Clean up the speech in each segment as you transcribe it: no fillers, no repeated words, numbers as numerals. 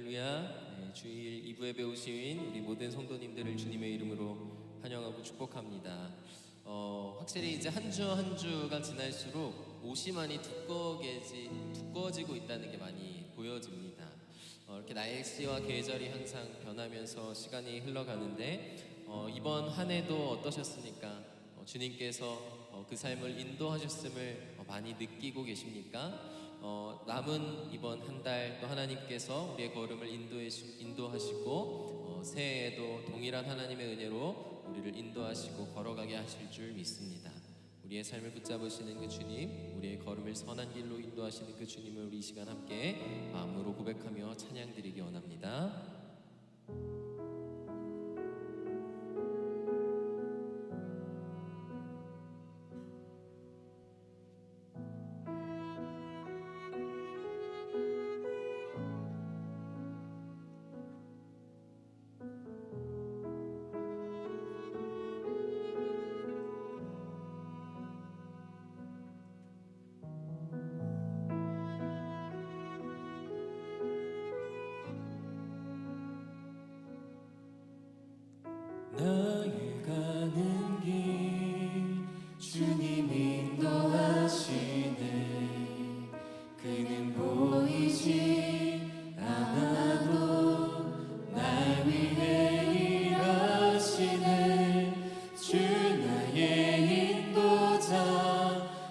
할렐루야. 네, 주일 2부에 배우신 우리 모든 성도님들을 주님의 이름으로 환영하고 축복합니다. 확실히 이제 한 주 한 주가 지날수록 옷이 많이 두꺼워지고 있다는 게 많이 보여집니다. 이렇게 날씨와 계절이 항상 변하면서 시간이 흘러가는데 이번 한 해도 어떠셨습니까? 주님께서 그 삶을 인도하셨음을 많이 느끼고 계십니까? 남은 이번 한 달 또 하나님께서 우리의 걸음을 인도하시고 새해에도 동일한 하나님의 은혜로 우리를 인도하시고 걸어가게 하실 줄 믿습니다. 우리의 삶을 붙잡으시는 그 주님, 우리의 걸음을 선한 길로 인도하시는 그 주님을 우리 이 시간 함께 마음으로 고백하며 찬양드리기 원합니다. 나의 가는 길 주님이 인도하시네. 그는 보이지 않아도 날 위해 일하시네. 주 나의 인도자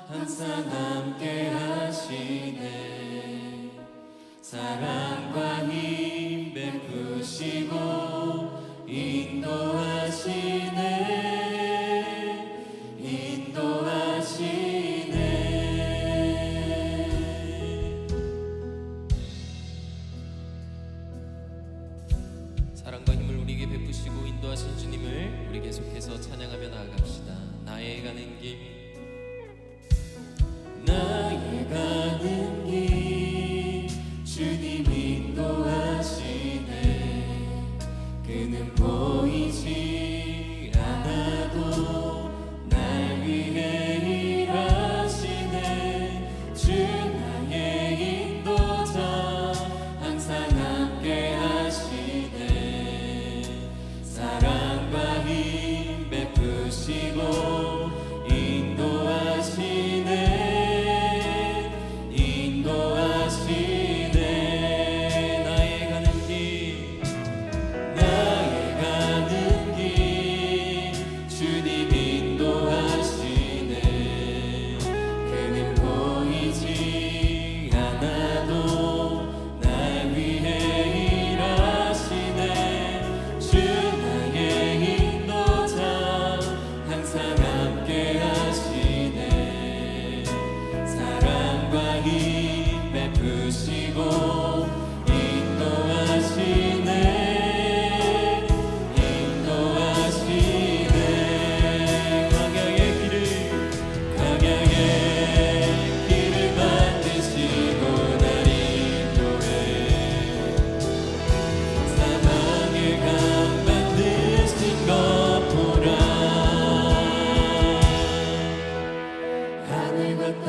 항상 함께 하시네. 사랑과 힘 베푸시고 인도하시네. 사랑과 힘을 우리에게 베푸시고 인도하신 주님을 우리 계속해서 찬양하며 나아갑시다. 나의 가는 길, 나의 가는 길 주님이 인도하시네. 그는 보이지 않아도 날 위해 일하시네. 주 나의 인도자 항상 함께 하시네. 사랑과 힘 베푸시고 인도하시네. 나의 가는 길, 나의 가는 길 주님 인도하시네. 그는 보이지 않아도 날 위해 일하시네. 주 나의 인도자 항상 함께 하시네. 사랑과 힘 베푸시고 인도하시네. 각양의 길을 만드시고 날 인도해. 사망의 강 만드신 것 보라. 하늘과 땅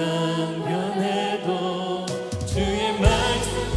변해도 주의 말씀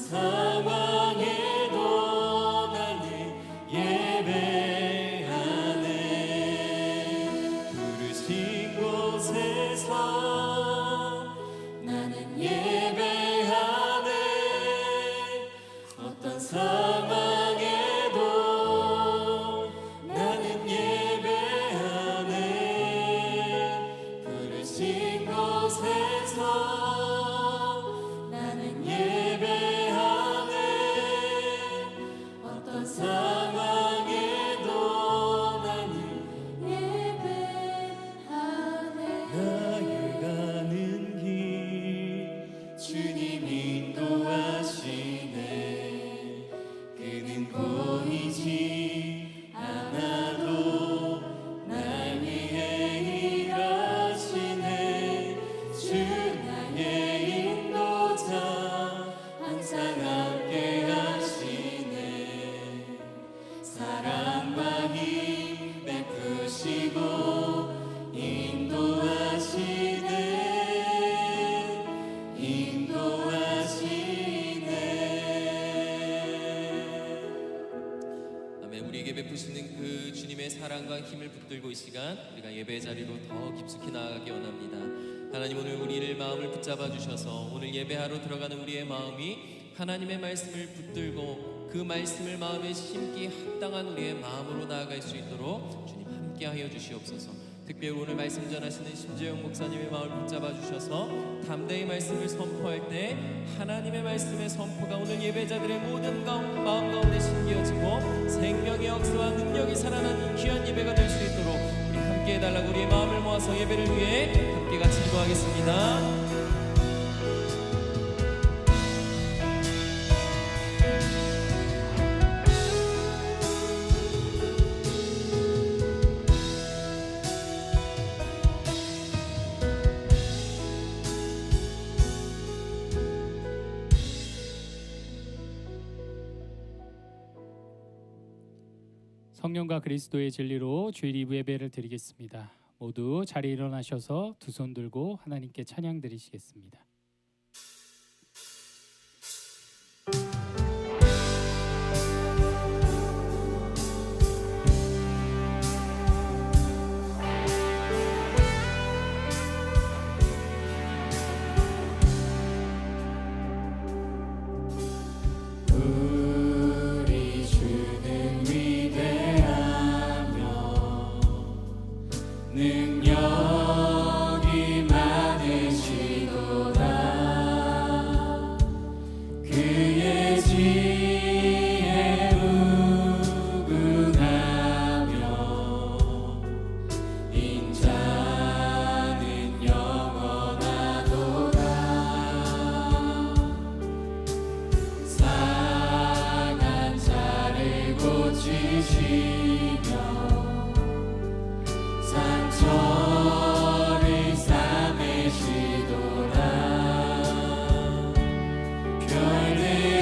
상황에도 나는 예배하네. 부르신 곳에서 나는 예배하네. 어떤 상황에도 나는 예배하네. 부르신 곳에서 나는 예배하네. 어떤 상황에도 나는 예배하네. 나의 가는 길 주님 인도하시네. 그는 보이지 않아도 날 위해 일하시네. 주 나의 인도자 항상 함께 하시네. 사랑과 힘 베푸시고 인도하시네. 아멘. 우리에게 베푸시는 그 주님의 사랑과 힘을 붙들고 이 시간 우리가 예배 자리로 더 깊숙이 나아가기 원합니다. 하나님, 오늘 우리를 마음을 붙잡아 주셔서 오늘 예배하러 들어가는 우리의 마음이 하나님의 말씀을 붙들고 그 말씀을 마음에 심기 합당한 우리의 마음으로 나아갈 수 있도록 주님 함께하여 주시옵소서. 특별히 오늘 말씀 전하시는 심재영 목사님의 마음을 붙잡아 주셔서 담대히 말씀을 선포할 때 하나님의 말씀의 선포가 오늘 예배자들의 모든 마음 가운데 심겨지고 생명의 역사와 능력이 살아나는 귀한 예배가 될 수 있도록 우리 함께 해달라고 우리의 마음을 모아서 예배를 위해 함께 같이 기도하겠습니다. 성령과 그리스도의 진리로 주일 2부 예배를 드리겠습니다. 모두 자리에 일어나셔서 두 손 들고 하나님께 찬양 드리시겠습니다. 우리 주는 위대하며 능력이 많으시도다. 그의 지혜 무궁하며 인자는 영원하도다. 상한 자를 고치시며 상처를 싸매시도다. 별들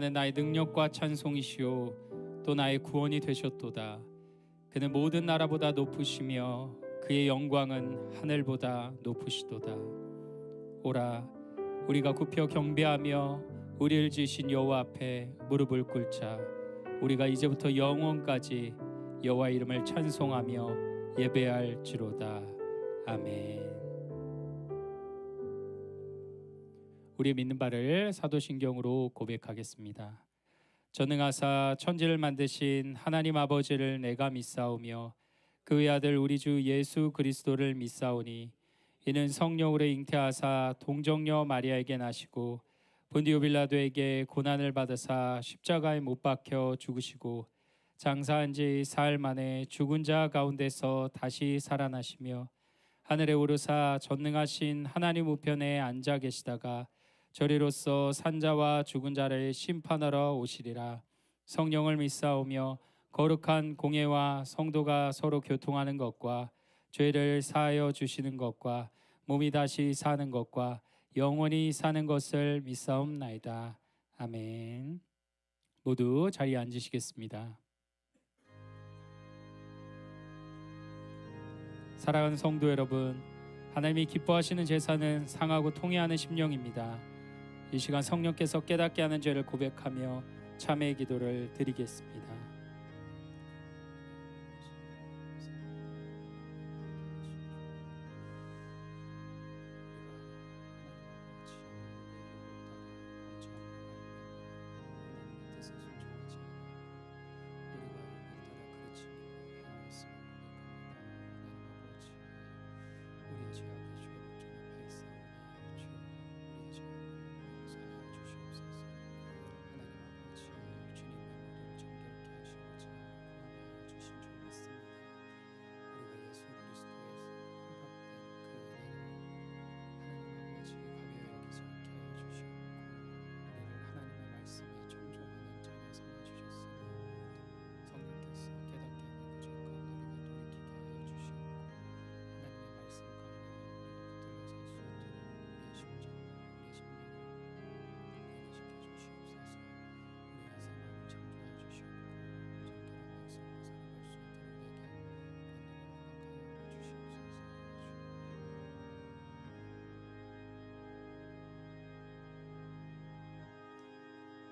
나는 나의 능력과 찬송이시요 또 나의 구원이 되셨도다. 그는 모든 나라보다 높으시며 그의 영광은 하늘보다 높으시도다. 오라, 우리가 굽혀 경배하며 우리를 지으신 여호와 앞에 무릎을 꿇자. 우리가 이제부터 영원까지 여호와 이름을 찬송하며 예배할지로다. 아멘. 우리의 믿는 바를 사도신경으로 고백하겠습니다. 전능하사 천지를 만드신 하나님 아버지를 내가 믿사오며 그의 아들 우리 주 예수 그리스도를 믿사오니 이는 성령으로 잉태하사 동정녀 마리아에게 나시고 본디오 빌라도에게 고난을 받으사 십자가에 못 박혀 죽으시고 장사한 지 사흘 만에 죽은 자 가운데서 다시 살아나시며 하늘에 오르사 전능하신 하나님 우편에 앉아 계시다가 저리로서 산자와 죽은 자를 심판하러 오시리라. 성령을 믿사오며 거룩한 공예와 성도가 서로 교통하는 것과 죄를 사하여 주시는 것과 몸이 다시 사는 것과 영원히 사는 것을 믿사옵나이다. 아멘. 모두 자리에 앉으시겠습니다. 사랑하는 성도 여러분, 하나님이 기뻐하시는 제사는 상하고 통회하는 심령입니다. 이 시간 성령께서 깨닫게 하는 죄를 고백하며 참회의 기도를 드리겠습니다.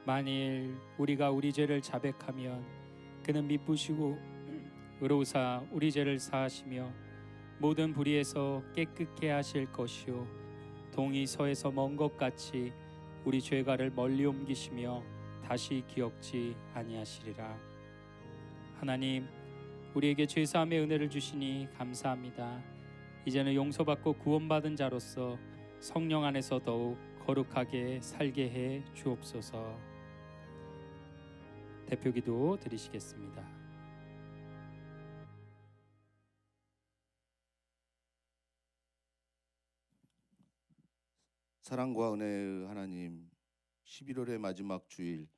만일 우리가 우리 죄를 자백하면 그는 미쁘시고 의로우사 우리 죄를 사하시며 모든 불의에서 깨끗게 하실 것이요 동이 서에서 먼 것 같이 우리 죄가를 멀리 옮기시며 다시 기억지 아니하시리라. 하나님, 우리에게 죄사함의 은혜를 주시니 감사합니다. 이제는 용서받고 구원받은 자로서 성령 안에서 더욱 거룩하게 살게 해 주옵소서. 대표기도 드리시겠습니다. 사랑과 은혜의 하나님, 11월의 마지막 주일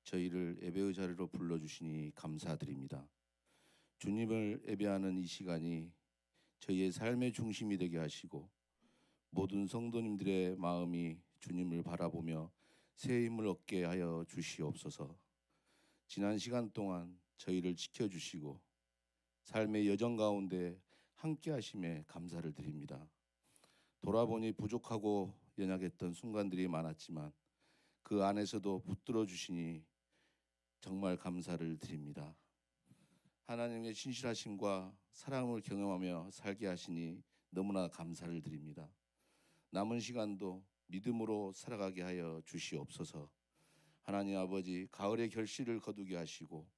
저희를 예배의 자리로 불러주시니 감사드립니다. 주님을 예배하는 이 시간이 저희의 삶의 중심이 되게 하시고 모든 성도님들의 마음이 주님을 바라보며 새 힘을 얻게 하여 주시옵소서. 지난 시간 동안 저희를 지켜주시고 삶의 여정 가운데 함께 하심에 감사를 드립니다. 돌아보니 부족하고 연약했던 순간들이 많았지만 그 안에서도 붙들어 주시니 정말 감사를 드립니다. 하나님의 신실하심과 사랑을 경험하며 살게 하시니 너무나 감사를 드립니다. 남은 시간도 믿음으로 살아가게 하여 주시옵소서. 하나님 아버지, 가을의 결실을 거두게 하시고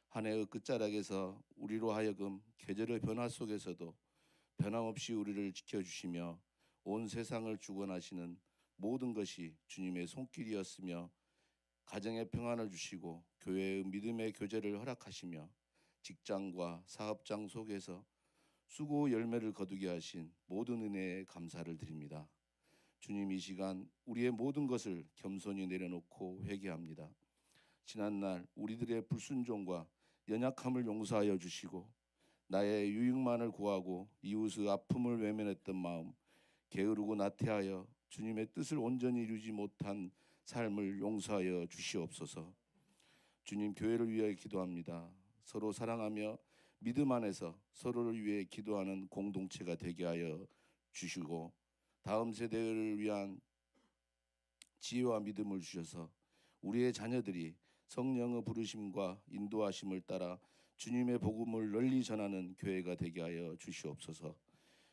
한 해의 끝자락에서 우리로 하여금 계절의 변화 속에서도 변함없이 우리를 지켜주시며 온 세상을 주관하시는 모든 것이 주님의 손길이었으며 가정의 평안을 주시고 교회의 믿음의 교제를 허락하시며 직장과 사업장 속에서 수고 열매를 거두게 하신 모든 은혜에 감사를 드립니다. 주님, 이 시간 우리의 모든 것을 겸손히 내려놓고 회개합니다. 지난날 우리들의 불순종과 연약함을 용서하여 주시고 나의 유익만을 구하고 이웃의 아픔을 외면했던 마음, 게으르고 나태하여 주님의 뜻을 온전히 이루지 못한 삶을 용서하여 주시옵소서. 주님, 교회를 위하여 기도합니다. 서로 사랑하며 믿음 안에서 서로를 위해 기도하는 공동체가 되게 하여 주시고 다음 세대를 위한 지혜와 믿음을 주셔서 우리의 자녀들이 성령의 부르심과 인도하심을 따라 주님의 복음을 널리 전하는 교회가 되게 하여 주시옵소서.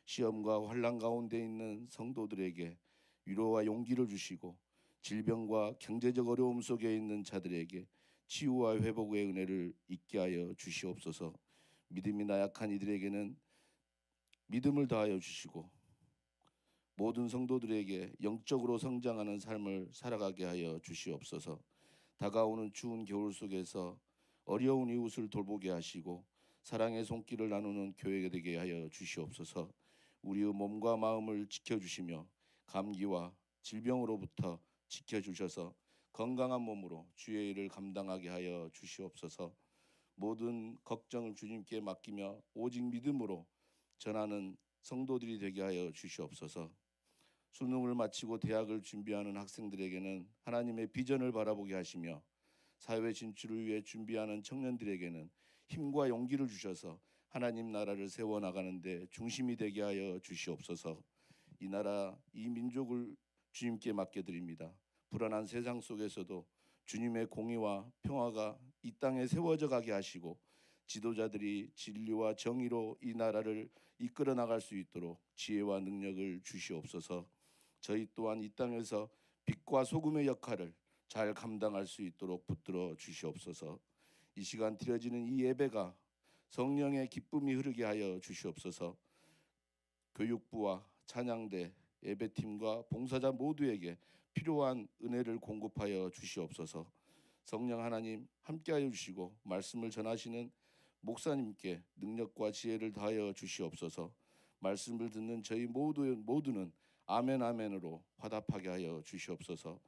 시험과 환난 가운데 있는 성도들에게 위로와 용기를 주시고 질병과 경제적 어려움 속에 있는 자들에게 치유와 회복의 은혜를 있게 하여 주시옵소서. 믿음이 나약한 이들에게는 믿음을 더하여 주시고 모든 성도들에게 영적으로 성장하는 삶을 살아가게 하여 주시옵소서. 다가오는 추운 겨울 속에서 어려운 이웃을 돌보게 하시고 사랑의 손길을 나누는 교회가 되게 하여 주시옵소서. 우리의 몸과 마음을 지켜주시며 감기와 질병으로부터 지켜주셔서 건강한 몸으로 주의 일을 감당하게 하여 주시옵소서. 모든 걱정을 주님께 맡기며 오직 믿음으로 전하는 성도들이 되게 하여 주시옵소서. 수능을 마치고 대학을 준비하는 학생들에게는 하나님의 비전을 바라보게 하시며 사회 진출을 위해 준비하는 청년들에게는 힘과 용기를 주셔서 하나님 나라를 세워나가는데 중심이 되게 하여 주시옵소서. 이 나라, 이 민족을 주님께 맡겨드립니다. 불안한 세상 속에서도 주님의 공의와 평화가 이 땅에 세워져 가게 하시고 지도자들이 진리와 정의로 이 나라를 이끌어 나갈 수 있도록 지혜와 능력을 주시옵소서. 저희 또한 이 땅에서 빛과 소금의 역할을 잘 감당할 수 있도록 붙들어 주시옵소서. 이 시간 드려지는 이 예배가 성령의 기쁨이 흐르게 하여 주시옵소서. 교육부와 찬양대, 예배팀과 봉사자 모두에게 필요한 은혜를 공급하여 주시옵소서. 성령 하나님 함께하여 주시고 말씀을 전하시는 목사님께 능력과 지혜를 다하여 주시옵소서. 말씀을 듣는 저희 모두는 아멘 아멘으로 화답하게 하여 주시옵소서.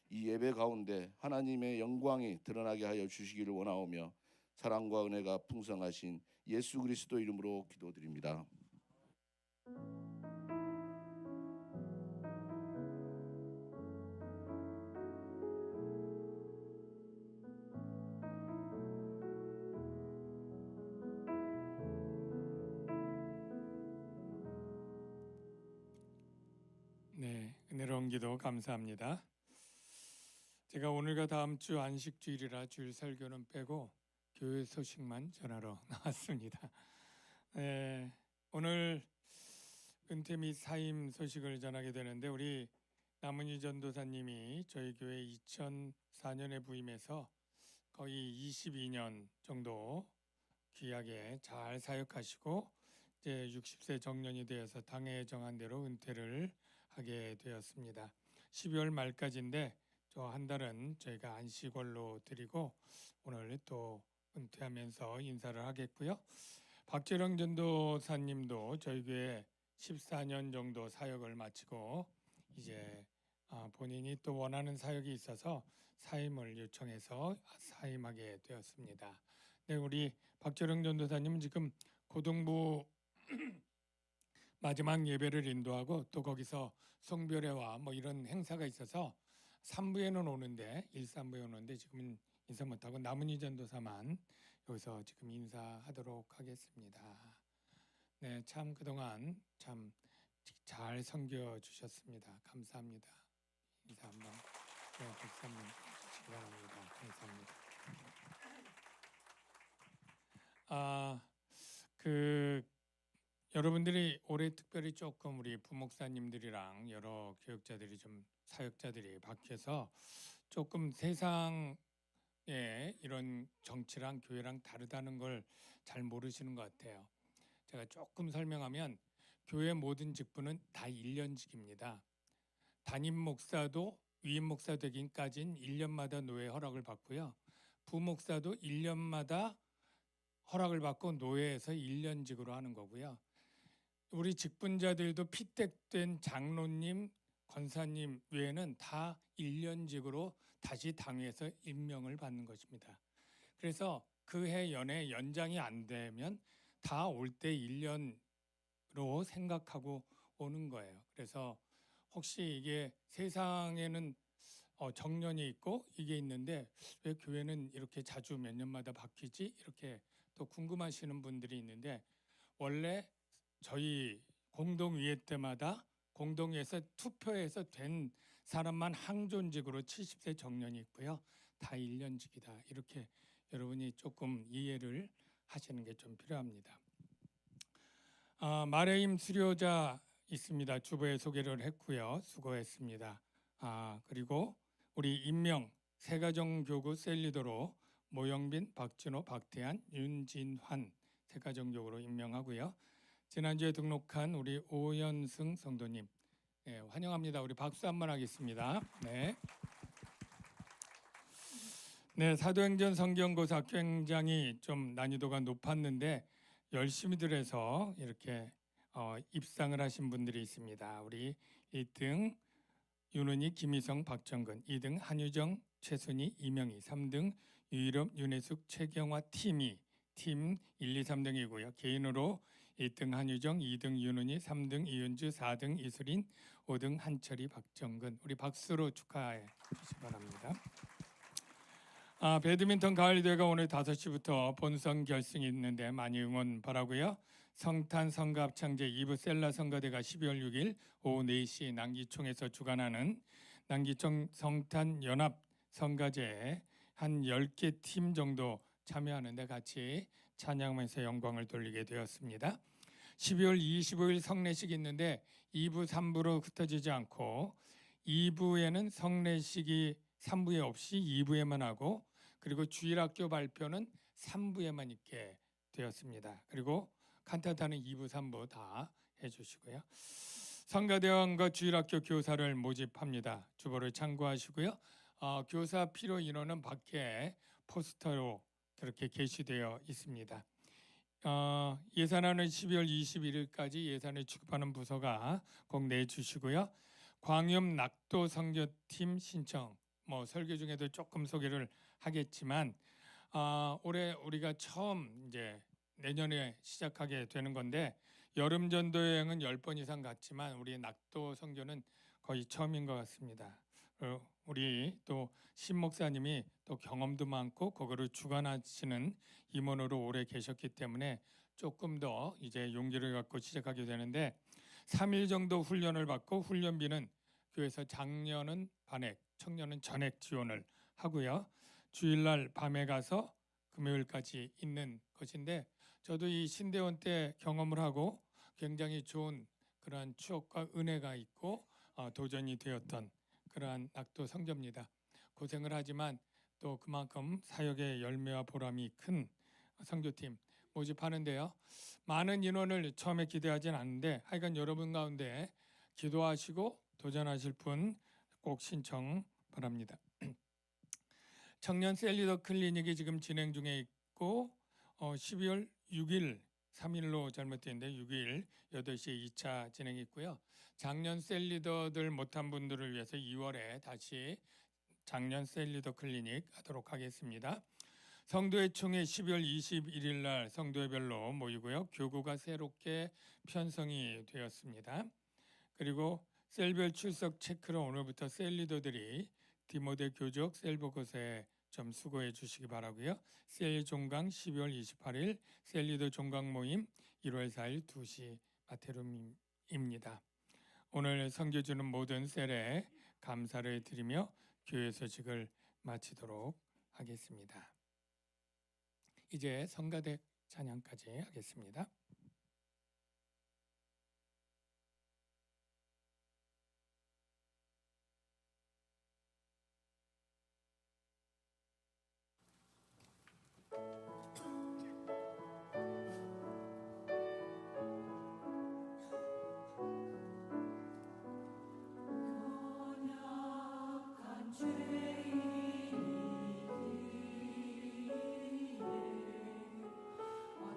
이 예배 가운데 하나님의 영광이 드러나게 하여 주시기를 원하오며 사랑과 은혜가 풍성하신 예수 그리스도 이름으로 기도드립니다. 네, 은혜로운 기도 감사합니다. 제가 오늘과 다음 주 안식주일이라 주일 설교는 빼고 교회 소식만 전하러 나왔습니다. 네, 오늘 은퇴 및 사임 소식을 전하게 되는데 우리 남은희 전도사님이 저희 교회 2004년에 부임해서 거의 22년 정도 귀하게 잘 사역하시고 이제 60세 정년이 되어서 당에 정한 대로 은퇴를 하게 되었습니다. 12월 말까지인데 저 한 달은 저희가 안식월로 드리고 오늘 또 은퇴하면서 인사를 하겠고요. 박재령 전도사님도 저희 교회 14년 정도 사역을 마치고 이제 본인이 또 원하는 사역이 있어서 사임을 요청해서 사임하게 되었습니다. 네, 우리 박재령 전도사님은 지금 고등부 마지막 예배를 인도하고 또 거기서 성별회와 뭐 이런 행사가 있어서 3부에는 오는데 1, 3부에 오는데 지금은 인사 못하고 남은희 전도사만 여기서 지금 인사하도록 하겠습니다. 네, 참 그동안 참 잘 섬겨 주셨습니다. 감사합니다. 인사 한번 목사님 해주시기 바랍니다. 감사합니다. 여러분들이 올해 특별히 조금 우리 부목사님들이랑 여러 교육자들이 좀 사역자들이 바뀌어서 조금 세상에 이런 정치랑 교회랑 다르다는 걸 잘 모르시는 것 같아요. 제가 조금 설명하면 교회 모든 직분은 다 1년직입니다. 담임 목사도 위임 목사 되기까지는 1년마다 노예 허락을 받고요. 부목사도 1년마다 허락을 받고 노예에서 1년직으로 하는 거고요. 우리 직분자들도 피택된 장로님, 권사님 외에는 다 1년직으로 다시 당에서 임명을 받는 것입니다. 그래서 그 해 연에 연장이 안 되면 다 올 때 1년으로 생각하고 오는 거예요. 그래서 혹시 이게 세상에는 정년이 있고 이게 있는데 왜 교회는 이렇게 자주 몇 년마다 바뀌지? 이렇게 또 궁금하시는 분들이 있는데 원래 저희 공동위회 때마다 공동위에서 투표해서 된 사람만 항존직으로 70세 정년이 있고요. 다 1년직이다. 이렇게 여러분이 조금 이해를 하시는 게 좀 필요합니다. 마레임 수료자 있습니다. 주보에 소개를 했고요. 수고했습니다. 그리고 우리 임명 세가정교구 셀리더로 모영빈, 박진호, 박태한, 윤진환 세가정교구로 임명하고요. 지난주에 등록한 우리 오연승 성도님 환영합니다. 우리 박수 한번 하겠습니다. 네, 사도행전 성경고사 굉장히 좀 난이도가 높았는데 열심히들 해서 이렇게 입상을 하신 분들이 있습니다. 우리 1등 윤은희, 김희성, 박정근, 2등 한유정, 최순희, 이명희, 3등 유일업, 윤혜숙, 최경화 팀 1, 2, 3등이고요. 개인으로 1등 한유정, 2등 윤은희, 3등 이윤주, 4등 이수린, 5등 한철이, 박정근. 우리 박수로 축하해 주시기 바랍니다. 배드민턴 가을대회가 오늘 5시부터 본선 결승이 있는데 많이 응원 바라고요. 성탄 성가합창제 2부 셀라 성가대가 12월 6일 오후 4시 남기총에서 주관하는 남기총 성탄 연합 성가제에 한 10개 팀 정도 참여하는데 같이 찬양하면서 영광을 돌리게 되었습니다. 12월 25일 성례식이 있는데 2부, 3부로 흩어지지 않고 2부에는 성례식이 3부에 없이 2부에만 하고 그리고 주일학교 발표는 3부에만 있게 되었습니다. 그리고 칸타타는 2부, 3부 다 해주시고요. 성가대원과 주일학교 교사를 모집합니다. 주보를 참고하시고요. 교사 필요 인원은 밖에 포스터로 그렇게 게시되어 있습니다. 예산안은 12월 21일까지 예산을 지급하는 부서가 꼭 내주시고요. 광염 낙도 선교팀 신청 설교 중에도 조금 소개를 하겠지만 올해 우리가 처음 이제 내년에 시작하게 되는 건데 여름 전도 여행은 10번 이상 갔지만 우리 낙도 선교는 거의 처음인 것 같습니다. 우리 또 신 목사님이 또 경험도 많고 그거를 주관하시는 임원으로 오래 계셨기 때문에 조금 더 이제 용기를 갖고 시작하게 되는데 3일 정도 훈련을 받고 훈련비는 교회에서 장년은 반액, 청년은 전액 지원을 하고요. 주일날 밤에 가서 금요일까지 있는 것인데 저도 이 신대원 때 경험을 하고 굉장히 좋은 그러한 추억과 은혜가 있고 도전이 되었던 그러한 낙도 선교입니다. 고생을 하지만 또 그만큼 사역의 열매와 보람이 큰 선교팀 모집하는데요. 많은 인원을 처음에 기대하진 않는데 하여간 여러분 가운데 기도하시고 도전하실 분 꼭 신청 바랍니다. 청년 셀리더 클리닉이 지금 진행 중에 있고 12월 6일 3일로 잘못됐는데 6일 8시에 2차 진행이 있고요. 작년 셀리더들 못한 분들을 위해서 2월에 다시 작년 셀리더 클리닉 하도록 하겠습니다. 성도회 총회 12월 21일 날 성도회별로 모이고요. 교구가 새롭게 편성이 되었습니다. 그리고 셀별 출석 체크로 오늘부터 셀리더들이 디모데 교적 셀보고서에 좀 수고해 주시기 바라고요. 셀 종강 12월 28일, 셀리더 종강 모임 1월 4일 2시 마테룸입니다. 오늘 선교 주는 모든 셀에 감사를 드리며 교회 소식을 마치도록 하겠습니다. 이제 성가대 찬양까지 하겠습니다.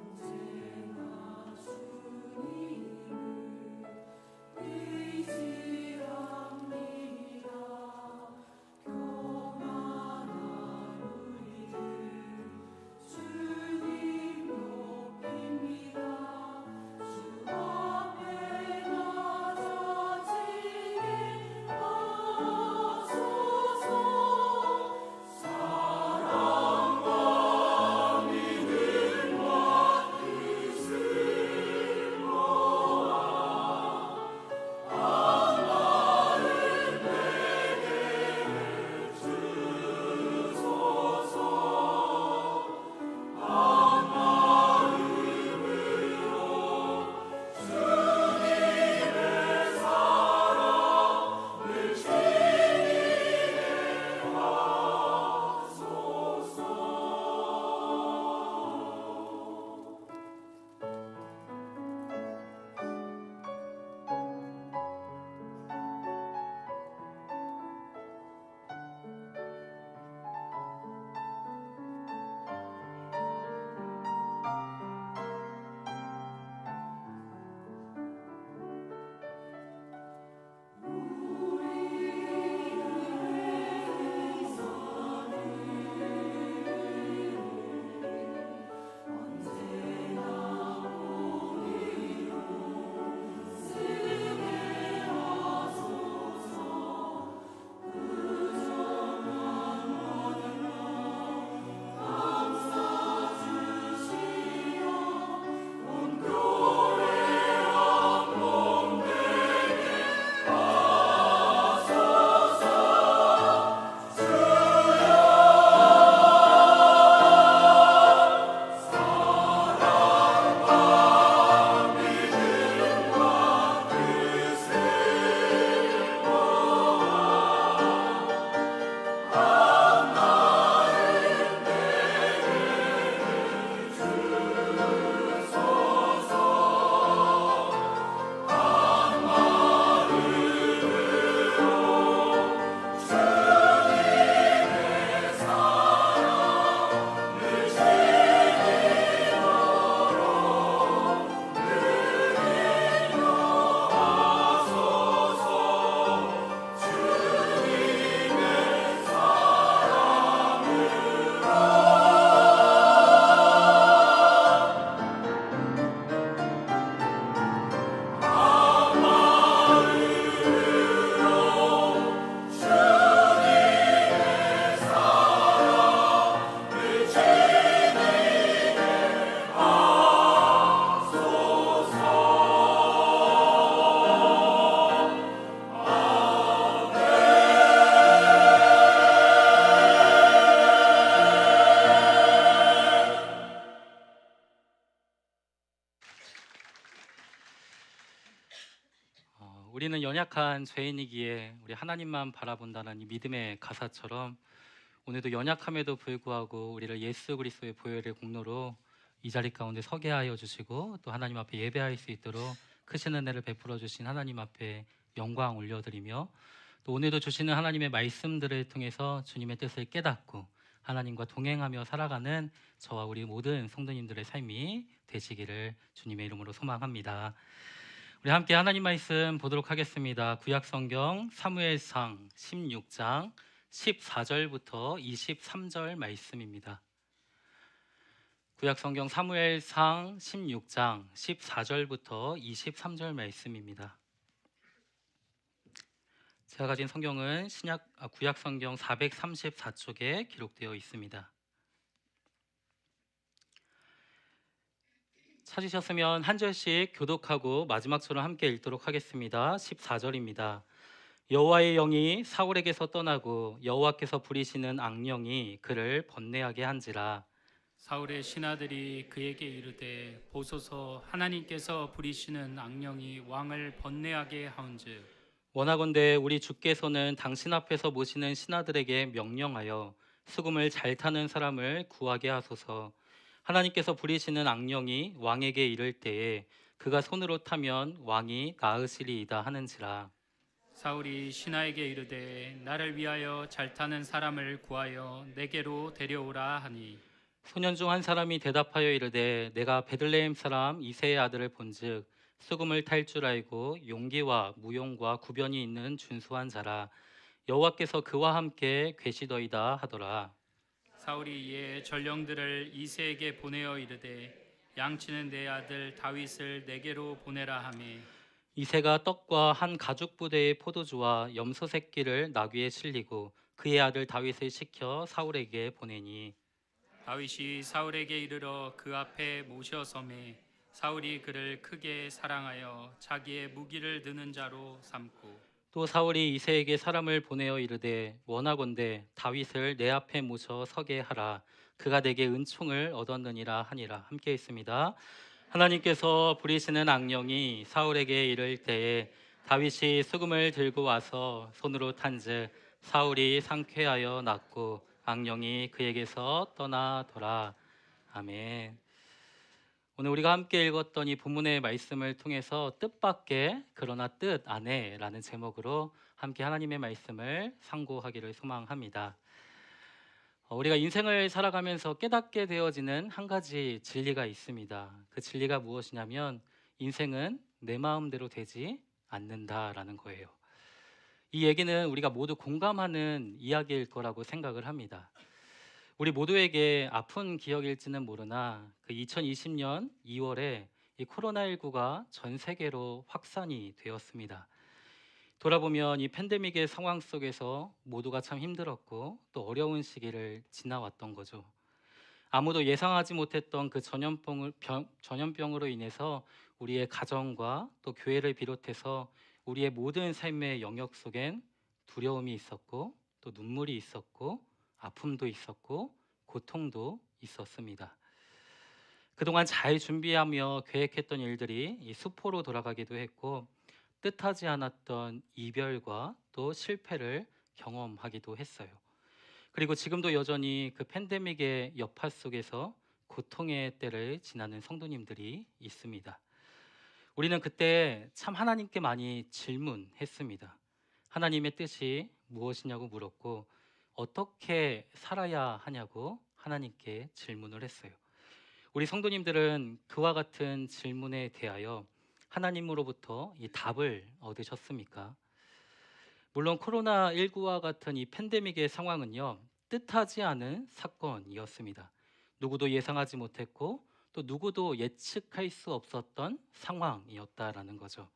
언제나 우리는 연약한 죄인이기에 우리 하나님만 바라본다는 이 믿음의 가사처럼 오늘도 연약함에도 불구하고 우리를 예수 그리스도의 보혈의 공로로 이 자리 가운데 서게 하여 주시고 또 하나님 앞에 예배할 수 있도록 크신 은혜를 베풀어 주신 하나님 앞에 영광 올려드리며 또 오늘도 주시는 하나님의 말씀들을 통해서 주님의 뜻을 깨닫고 하나님과 동행하며 살아가는 저와 우리 모든 성도님들의 삶이 되시기를 주님의 이름으로 소망합니다. 우리 함께 하나님 말씀 보도록 하겠습니다. 구약성경 사무엘상 16장 14절부터 23절 말씀입니다. 구약성경 사무엘상 16장 14절부터 23절 말씀입니다. 제가 가진 성경은 구약성경 434쪽에 기록되어 있습니다. 찾으셨으면 한 절씩 교독하고 마지막처럼 함께 읽도록 하겠습니다. 14절입니다. 여호와의 영이 사울에게서 떠나고 여호와께서 부리시는 악령이 그를 번뇌하게 한지라. 사울의 신하들이 그에게 이르되 보소서 하나님께서 부리시는 악령이 왕을 번뇌하게 하온즉 원하건대 우리 주께서는 당신 앞에서 모시는 신하들에게 명령하여 수금을 잘 타는 사람을 구하게 하소서. 하나님께서 부리시는 악령이 왕에게 이를 때에 그가 손으로 타면 왕이 나으시리이다 하는지라. 사울이 신하에게 이르되 나를 위하여 잘 타는 사람을 구하여 내게로 데려오라 하니 소년 중 한 사람이 대답하여 이르되 내가 베들레헴 사람 이새의 아들을 본즉 수금을 탈 줄 알고 용기와 무용과 구변이 있는 준수한 자라. 여호와께서 그와 함께 계시더이다 하더라. 사울이 이에 전령들을 이새에게 보내어 이르되 양치는 내 아들 다윗을 내게로 보내라 하매 이새가 떡과 한 가죽 부대의 포도주와 염소 새끼를 나귀에 실리고 그의 아들 다윗을 시켜 사울에게 보내니 다윗이 사울에게 이르러 그 앞에 모셔서매 사울이 그를 크게 사랑하여 자기의 무기를 드는 자로 삼고 또 사울이 이새에게 사람을 보내어 이르되 원하건대 다윗을 내 앞에 모셔 서게 하라. 그가 내게 은총을 얻었느니라 하니라. 함께 있습니다. 하나님께서 부리시는 악령이 사울에게 이를 때에 다윗이 수금을 들고 와서 손으로 탄즉 사울이 상쾌하여 낫고 악령이 그에게서 떠나더라. 아멘. 오늘 우리가 함께 읽었던 이 본문의 말씀을 통해서 뜻밖의 그러나 뜻 안에라는 제목으로 함께 하나님의 말씀을 상고하기를 소망합니다. 우리가 인생을 살아가면서 깨닫게 되어지는 한 가지 진리가 있습니다. 그 진리가 무엇이냐면 인생은 내 마음대로 되지 않는다라는 거예요. 이 얘기는 우리가 모두 공감하는 이야기일 거라고 생각을 합니다. 우리 모두에게 아픈 기억일지는 모르나 그 2020년 2월에 이 코로나19가 전 세계로 확산이 되었습니다. 돌아보면 이 팬데믹의 상황 속에서 모두가 참 힘들었고 또 어려운 시기를 지나왔던 거죠. 아무도 예상하지 못했던 그 전염병으로 인해서 우리의 가정과 또 교회를 비롯해서 우리의 모든 삶의 영역 속엔 두려움이 있었고 또 눈물이 있었고 아픔도 있었고 고통도 있었습니다. 그동안 잘 준비하며 계획했던 일들이 이 수포로 돌아가기도 했고 뜻하지 않았던 이별과 또 실패를 경험하기도 했어요. 그리고 지금도 여전히 그 팬데믹의 여파 속에서 고통의 때를 지나는 성도님들이 있습니다. 우리는 그때 참 하나님께 많이 질문했습니다. 하나님의 뜻이 무엇이냐고 물었고 어떻게 살아야 하냐고 하나님께 질문을 했어요. 우리 성도님들은 그와 같은 질문에 대하여 하나님으로부터 이 답을 얻으셨습니까? 물론 코로나19와 같은 이 팬데믹의 상황은요, 뜻하지 않은 사건이었습니다. 누구도 예상하지 못했고 또 누구도 예측할 수 없었던 상황이었다라는 거죠.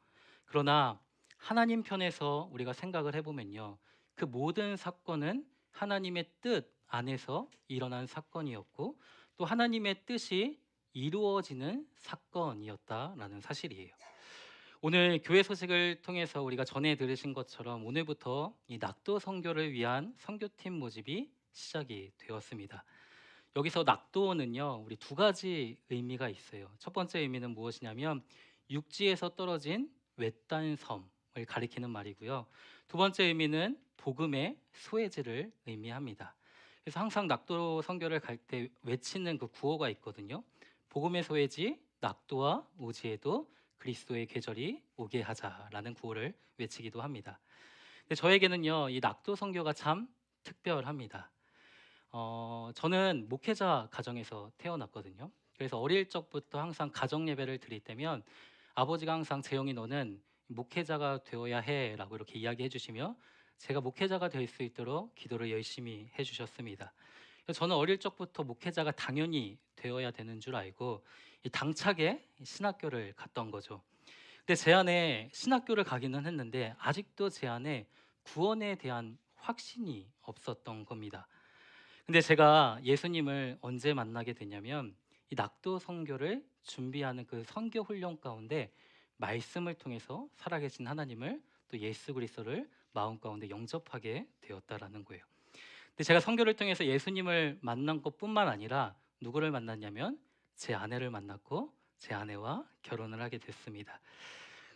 그러나 하나님 편에서 우리가 생각을 해보면요, 그 모든 사건은 하나님의 뜻 안에서 일어난 사건이었고 또 하나님의 뜻이 이루어지는 사건이었다라는 사실이에요. 오늘 교회 소식을 통해서 우리가 전에 들으신 것처럼 오늘부터 이 낙도 선교를 위한 선교팀 모집이 시작이 되었습니다. 여기서 낙도는요, 우리 두 가지 의미가 있어요. 첫 번째 의미는 무엇이냐면 육지에서 떨어진 외딴 섬을 가리키는 말이고요. 두 번째 의미는 복음의 소외지를 의미합니다. 그래서 항상 낙도 선교를 갈 때 외치는 그 구호가 있거든요. 복음의 소외지 낙도와 오지에도 그리스도의 계절이 오게 하자라는 구호를 외치기도 합니다. 근데 저에게는요, 이 낙도 선교가 참 특별합니다. 저는 목회자 가정에서 태어났거든요. 그래서 어릴 적부터 항상 가정 예배를 드릴 때면 아버지가 항상 재영이 너는 목회자가 되어야 해라고 이렇게 이야기해 주시며 제가 목회자가 될 수 있도록 기도를 열심히 해주셨습니다. 그래서 저는 어릴 적부터 목회자가 당연히 되어야 되는 줄 알고 이 당차게 신학교를 갔던 거죠. 근데 제 안에 신학교를 가기는 했는데 아직도 제 안에 구원에 대한 확신이 없었던 겁니다. 근데 제가 예수님을 언제 만나게 되냐면 이 낙도 선교를 준비하는 그 선교 훈련 가운데 말씀을 통해서 살아계신 하나님을 또 예수 그리스도를 마음 가운데 영접하게 되었다라는 거예요. 근데 제가 선교를 통해서 예수님을 만난 것뿐만 아니라 누구를 만났냐면 제 아내를 만났고 제 아내와 결혼을 하게 됐습니다.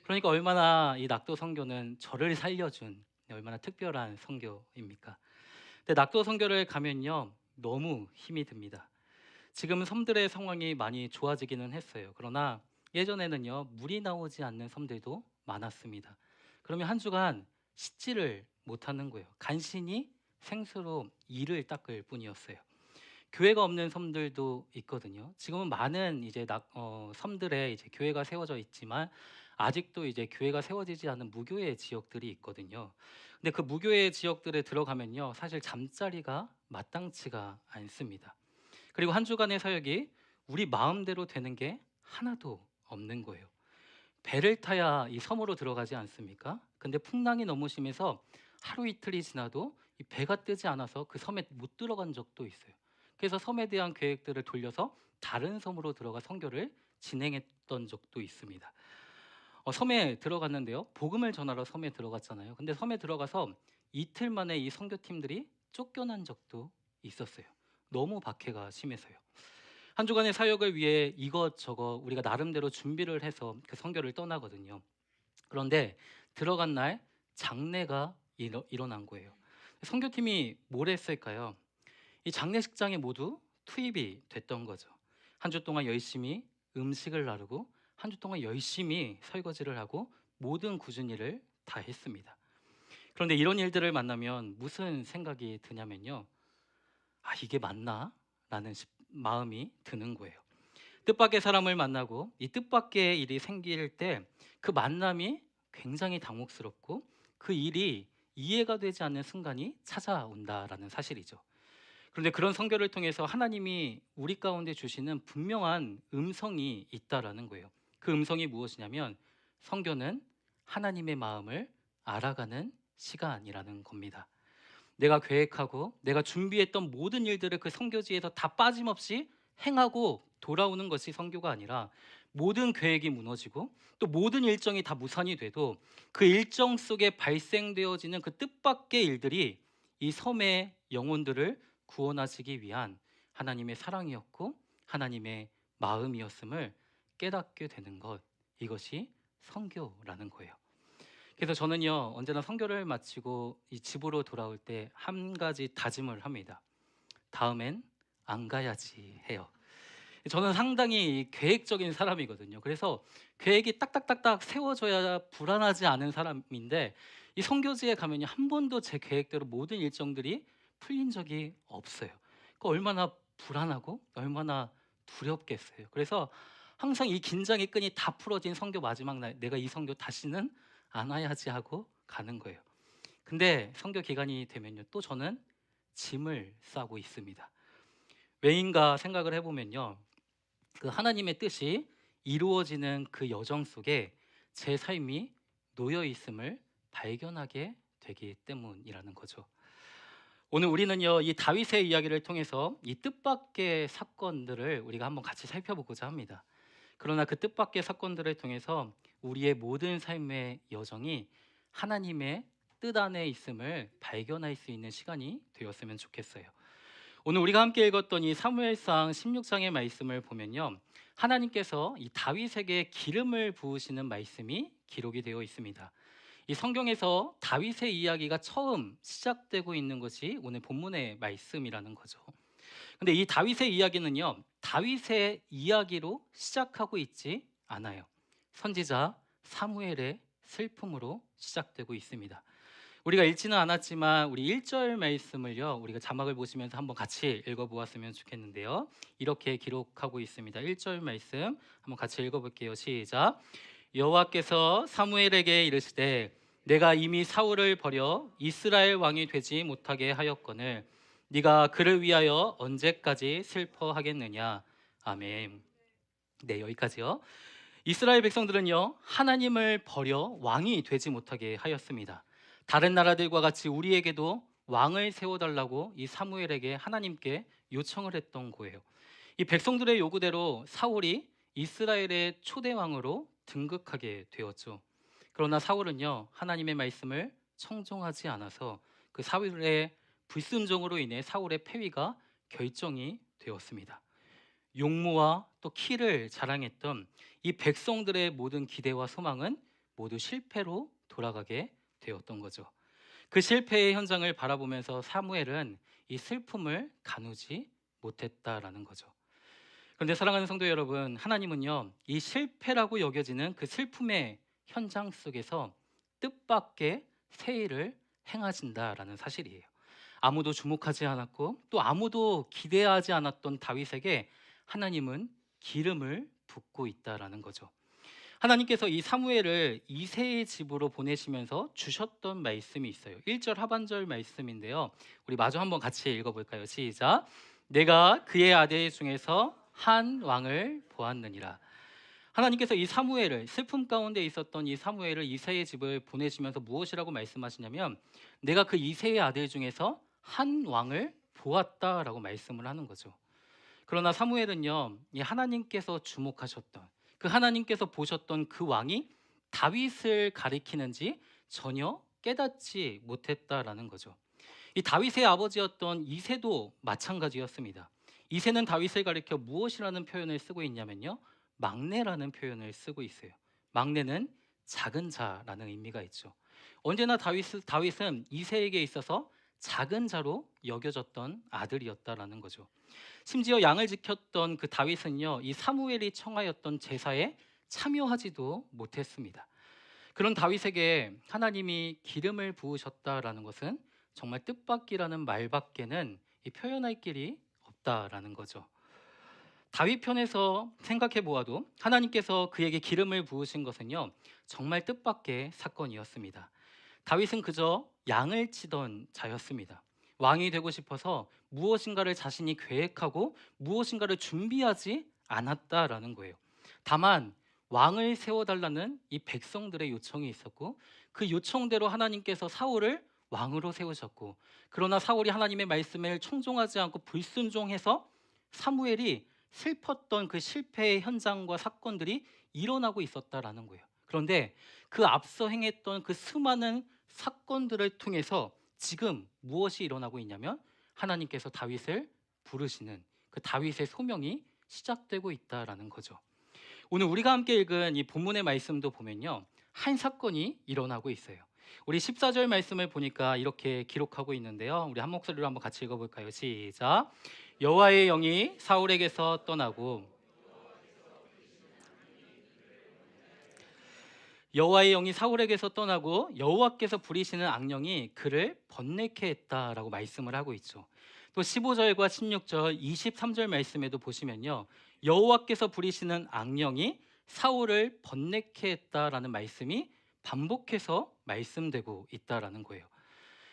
그러니까 얼마나 이 낙도 선교는 저를 살려준 얼마나 특별한 선교입니까? 근데 낙도 선교를 가면요 너무 힘이 듭니다. 지금은 섬들의 상황이 많이 좋아지기는 했어요. 그러나 예전에는요 물이 나오지 않는 섬들도 많았습니다. 그러면 한 주간 씻지를 못하는 거예요. 간신히 생수로 이를 닦을 뿐이었어요. 교회가 없는 섬들도 있거든요. 지금은 많은 이제 섬들에 이제 교회가 세워져 있지만 아직도 이제 교회가 세워지지 않은 무교의 지역들이 있거든요. 근데 그 무교의 지역들에 들어가면요, 사실 잠자리가 마땅치가 않습니다. 그리고 한 주간의 사역이 우리 마음대로 되는 게 하나도 없는 거예요. 배를 타야 이 섬으로 들어가지 않습니까? 근데 풍랑이 너무 심해서 하루 이틀이 지나도 이 배가 뜨지 않아서 그 섬에 못 들어간 적도 있어요. 그래서 섬에 대한 계획들을 돌려서 다른 섬으로 들어가 선교를 진행했던 적도 있습니다. 섬에 들어갔는데요. 복음을 전하러 섬에 들어갔잖아요. 근데 섬에 들어가서 이틀 만에 이 선교팀들이 쫓겨난 적도 있었어요. 너무 박해가 심해서요. 한 주간의 사역을 위해 이것저것 우리가 나름대로 준비를 해서 그 선교를 떠나거든요. 그런데 들어간 날 장례가 일어난 거예요. 선교팀이 뭘 했을까요? 이 장례식장에 모두 투입이 됐던 거죠. 한 주 동안 열심히 음식을 나르고 한 주 동안 열심히 설거지를 하고 모든 굳은 일을 다 했습니다. 그런데 이런 일들을 만나면 무슨 생각이 드냐면요. 아, 이게 맞나? 라는 마음이 드는 거예요. 뜻밖의 사람을 만나고 이 뜻밖의 일이 생길 때 그 만남이 굉장히 당혹스럽고 그 일이 이해가 되지 않는 순간이 찾아온다라는 사실이죠. 그런데 그런 선교를 통해서 하나님이 우리 가운데 주시는 분명한 음성이 있다라는 거예요. 그 음성이 무엇이냐면 선교는 하나님의 마음을 알아가는 시간이라는 겁니다. 내가 계획하고 내가 준비했던 모든 일들을 그 선교지에서 다 빠짐없이 행하고 돌아오는 것이 선교가 아니라 모든 계획이 무너지고 또 모든 일정이 다 무산이 돼도 그 일정 속에 발생되어지는 그 뜻밖의 일들이 이 섬의 영혼들을 구원하시기 위한 하나님의 사랑이었고 하나님의 마음이었음을 깨닫게 되는 것, 이것이 선교라는 거예요. 그래서 저는요 언제나 선교를 마치고 이 집으로 돌아올 때 한 가지 다짐을 합니다. 다음엔 안 가야지 해요. 저는 상당히 계획적인 사람이거든요. 그래서 계획이 딱딱딱딱 세워져야 불안하지 않은 사람인데 이 선교지에 가면요 한 번도 제 계획대로 모든 일정들이 풀린 적이 없어요. 그러니까 얼마나 불안하고 얼마나 두렵겠어요. 그래서 항상 이 긴장의 끈이 다 풀어진 선교 마지막 날 내가 이 선교 다시는 안 와야지 하고 가는 거예요. 근데 선교 기간이 되면요 또 저는 짐을 싸고 있습니다. 왜인가 생각을 해보면요 그 하나님의 뜻이 이루어지는 그 여정 속에 제 삶이 놓여 있음을 발견하게 되기 때문이라는 거죠. 오늘 우리는요 이 다윗의 이야기를 통해서 이 뜻밖의 사건들을 우리가 한번 같이 살펴보고자 합니다. 그러나 그 뜻밖의 사건들을 통해서 우리의 모든 삶의 여정이 하나님의 뜻 안에 있음을 발견할 수 있는 시간이 되었으면 좋겠어요. 오늘 우리가 함께 읽었던 이 사무엘상 16장의 말씀을 보면요 하나님께서 이 다윗에게 기름을 부으시는 말씀이 기록이 되어 있습니다. 이 성경에서 다윗의 이야기가 처음 시작되고 있는 것이 오늘 본문의 말씀이라는 거죠. 근데 이 다윗의 이야기는요, 다윗의 이야기로 시작하고 있지 않아요. 선지자 사무엘의 슬픔으로 시작되고 있습니다. 우리가 읽지는 않았지만 우리 1절 말씀을요, 우리가 자막을 보시면서 한번 같이 읽어보았으면 좋겠는데요. 이렇게 기록하고 있습니다. 1절 말씀 한번 같이 읽어볼게요. 시작. 여호와께서 사무엘에게 이르시되 내가 이미 사울을 버려 이스라엘 왕이 되지 못하게 하였거늘 네가 그를 위하여 언제까지 슬퍼하겠느냐. 아멘. 네, 여기까지요. 이스라엘 백성들은요, 하나님을 버려 왕이 되지 못하게 하였습니다. 다른 나라들과 같이 우리에게도 왕을 세워달라고 이 사무엘에게 하나님께 요청을 했던 거예요. 이 백성들의 요구대로 사울이 이스라엘의 초대 왕으로 등극하게 되었죠. 그러나 사울은요, 하나님의 말씀을 청종하지 않아서 그 사울의 불순종으로 인해 사울의 폐위가 결정이 되었습니다. 용모와 또 키를 자랑했던 이 백성들의 모든 기대와 소망은 모두 실패로 돌아가게 되었던 거죠. 그 실패의 현장을 바라보면서 사무엘은 이 슬픔을 가누지 못했다라는 거죠. 그런데 사랑하는 성도 여러분, 하나님은요, 이 실패라고 여겨지는 그 슬픔의 현장 속에서 뜻밖의 새 일을 행하신다라는 사실이에요. 아무도 주목하지 않았고 또 아무도 기대하지 않았던 다윗에게 하나님은 기름을 붓고 있다라는 거죠. 하나님께서 이 사무엘을 이새의 집으로 보내시면서 주셨던 말씀이 있어요. 1절 하반절 말씀인데요. 우리 마저 한번 같이 읽어볼까요? 시작. 내가 그의 아들 중에서 한 왕을 보았느니라. 하나님께서 이 사무엘을, 슬픔 가운데 있었던 이 사무엘을 이새의 집을 보내시면서 무엇이라고 말씀하시냐면 내가 그 이새의 아들 중에서 한 왕을 보았다라고 말씀을 하는 거죠. 그러나 사무엘은요, 이 하나님께서 주목하셨던, 그 하나님께서 보셨던 그 왕이 다윗을 가리키는지 전혀 깨닫지 못했다라는 거죠. 이 다윗의 아버지였던 이새도 마찬가지였습니다. 이새는 다윗을 가리켜 무엇이라는 표현을 쓰고 있냐면요, 막내라는 표현을 쓰고 있어요. 막내는 작은 자라는 의미가 있죠. 언제나 다윗은 이새에게 있어서 작은 자로 여겨졌던 아들이었다라는 거죠. 심지어 양을 지켰던 그 다윗은요, 이 사무엘이 청하였던 제사에 참여하지도 못했습니다. 그런 다윗에게 하나님이 기름을 부으셨다라는 것은 정말 뜻밖이라는 말밖에는 이 표현할 길이 없다라는 거죠. 다윗 편에서 생각해 보아도 하나님께서 그에게 기름을 부으신 것은요, 정말 뜻밖의 사건이었습니다. 다윗은 그저 양을 치던 자였습니다. 왕이 되고 싶어서 무엇인가를 자신이 계획하고 무엇인가를 준비하지 않았다라는 거예요. 다만 왕을 세워달라는 이 백성들의 요청이 있었고 그 요청대로 하나님께서 사울을 왕으로 세우셨고, 그러나 사울이 하나님의 말씀을 청종하지 않고 불순종해서 사무엘이 슬펐던 그 실패의 현장과 사건들이 일어나고 있었다라는 거예요. 그런데 그 앞서 행했던 그 수많은 사건들을 통해서 지금 무엇이 일어나고 있냐면 하나님께서 다윗을 부르시는 그 다윗의 소명이 시작되고 있다라는 거죠. 오늘 우리가 함께 읽은 이 본문의 말씀도 보면요, 한 사건이 일어나고 있어요. 우리 14절 말씀을 보니까 이렇게 기록하고 있는데요. 우리 한 목소리로 한번 같이 읽어볼까요? 시작. 여호와의 영이 사울에게서 떠나고 여호와의 영이 사울에게서 떠나고 여호와께서 부리시는 악령이 그를 번뇌케 했다라고 말씀을 하고 있죠. 또 15절과 16절, 23절 말씀에도 보시면요, 여호와께서 부리시는 악령이 사울을 번뇌케 했다라는 말씀이 반복해서 말씀되고 있다라는 거예요.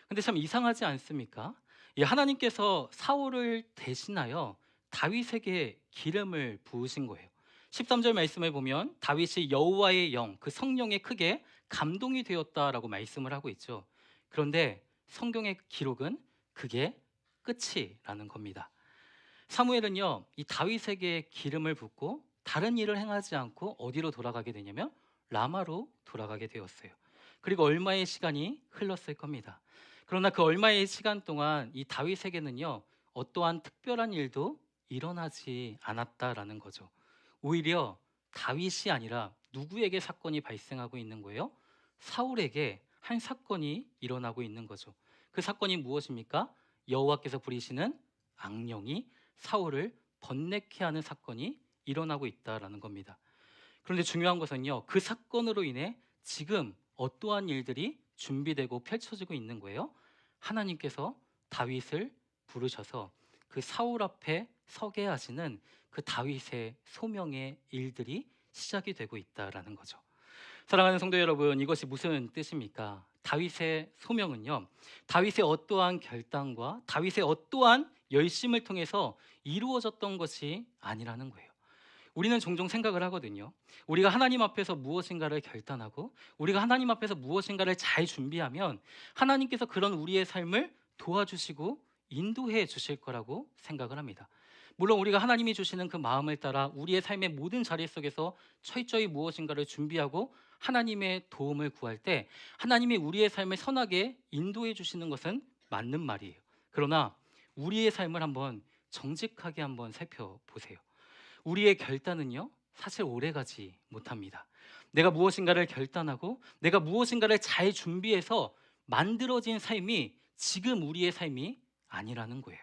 근데 참 이상하지 않습니까? 하나님께서 사울을 대신하여 다윗에게 기름을 부으신 거예요. 13절 말씀을 보면 다윗이 여호와의 영, 그 성령에 크게 감동이 되었다라고 말씀을 하고 있죠. 그런데 성경의 기록은 그게 끝이라는 겁니다. 사무엘은요, 이 다윗에게 기름을 붓고 다른 일을 행하지 않고 어디로 돌아가게 되냐면 라마로 돌아가게 되었어요. 그리고 얼마의 시간이 흘렀을 겁니다. 그러나 그 얼마의 시간 동안 이 다윗에게는요, 어떠한 특별한 일도 일어나지 않았다라는 거죠. 오히려 다윗이 아니라 누구에게 사건이 발생하고 있는 거예요? 사울에게 한 사건이 일어나고 있는 거죠. 그 사건이 무엇입니까? 여호와께서 부리시는 악령이 사울을 번뇌케 하는 사건이 일어나고 있다라는 겁니다. 그런데 중요한 것은요, 그 사건으로 인해 지금 어떠한 일들이 준비되고 펼쳐지고 있는 거예요? 하나님께서 다윗을 부르셔서 그 사울 앞에 서게 하시는 그 다윗의 소명의 일들이 시작이 되고 있다라는 거죠. 사랑하는 성도 여러분, 이것이 무슨 뜻입니까? 다윗의 소명은요, 다윗의 어떠한 결단과 다윗의 어떠한 열심을 통해서 이루어졌던 것이 아니라는 거예요. 우리는 종종 생각을 하거든요. 우리가 하나님 앞에서 무엇인가를 결단하고 우리가 하나님 앞에서 무엇인가를 잘 준비하면 하나님께서 그런 우리의 삶을 도와주시고 인도해 주실 거라고 생각을 합니다. 물론 우리가 하나님이 주시는 그 마음을 따라 우리의 삶의 모든 자리 속에서 철저히 무엇인가를 준비하고 하나님의 도움을 구할 때 하나님이 우리의 삶을 선하게 인도해 주시는 것은 맞는 말이에요. 그러나 우리의 삶을 한번 정직하게 한번 살펴보세요. 우리의 결단은요, 사실 오래가지 못합니다. 내가 무엇인가를 결단하고 내가 무엇인가를 잘 준비해서 만들어진 삶이 지금 우리의 삶이 아니라는 거예요.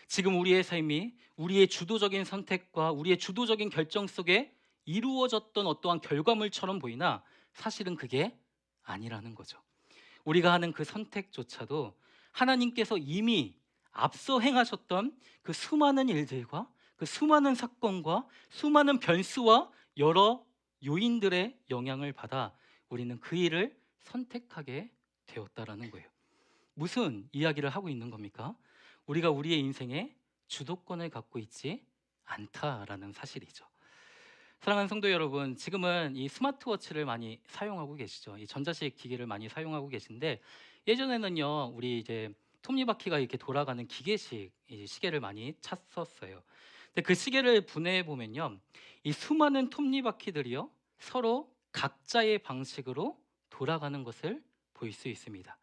지금 우리의 삶이 우리의 주도적인 선택과 우리의 주도적인 결정 속에 이루어졌던 어떠한 결과물처럼 보이나 사실은 그게 아니라는 거죠. 우리가 하는 그 선택조차도 하나님께서 이미 앞서 행하셨던 그 수많은 일들과 그 수많은 사건과 수많은 변수와 여러 요인들의 영향을 받아 우리는 그 일을 선택하게 되었다라는 거예요. 무슨 이야기를 하고 있는 겁니까? 우리가 우리의 인생에 주도권을 갖고 있지 않다라는 사실이죠. 사랑하는 성도 여러분, 지금은 이 스마트워치를 많이 사용하고 계시죠. 이 전자식 기기를 많이 사용하고 계신데 예전에는요, 우리 이제 톱니바퀴가 이렇게 돌아가는 기계식 시계를 많이 찾았어요. 근데 그 시계를 분해해 보면요, 이 수많은 톱니바퀴들이요 서로 각자의 방식으로 돌아가는 것을 볼 수 있습니다.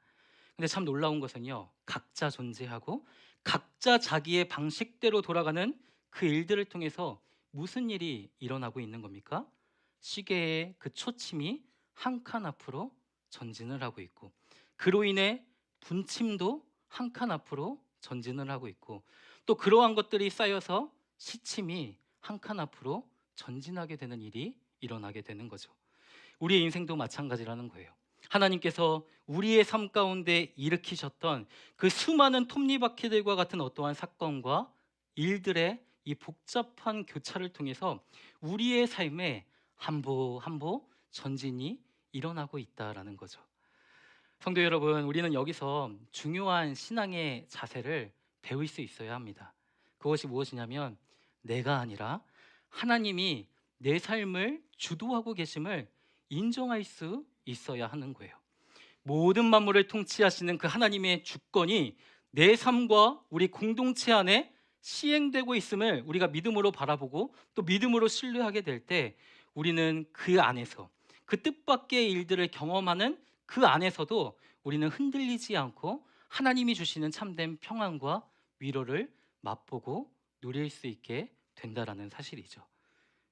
근데 참 놀라운 것은요, 각자 존재하고 각자 자기의 방식대로 돌아가는 그 일들을 통해서 무슨 일이 일어나고 있는 겁니까? 시계의 그 초침이 한 칸 앞으로 전진을 하고 있고 그로 인해 분침도 한 칸 앞으로 전진을 하고 있고 또 그러한 것들이 쌓여서 시침이 한 칸 앞으로 전진하게 되는 일이 일어나게 되는 거죠. 우리의 인생도 마찬가지라는 거예요. 하나님께서 우리의 삶 가운데 일으키셨던 그 수많은 톱니바퀴들과 같은 어떠한 사건과 일들의 이 복잡한 교차를 통해서 우리의 삶에 한 보 한 보 전진이 일어나고 있다라는 거죠. 성도 여러분, 우리는 여기서 중요한 신앙의 자세를 배울 수 있어야 합니다. 그것이 무엇이냐면 내가 아니라 하나님이 내 삶을 주도하고 계심을 인정할 수 있어야 하는 거예요. 모든 만물을 통치하시는 그 하나님의 주권이 내 삶과 우리 공동체 안에 시행되고 있음을 우리가 믿음으로 바라보고 또 믿음으로 신뢰하게 될 때 우리는 그 안에서 그 뜻밖의 일들을 경험하는 그 안에서도 우리는 흔들리지 않고 하나님이 주시는 참된 평안과 위로를 맛보고 누릴 수 있게 된다라는 사실이죠.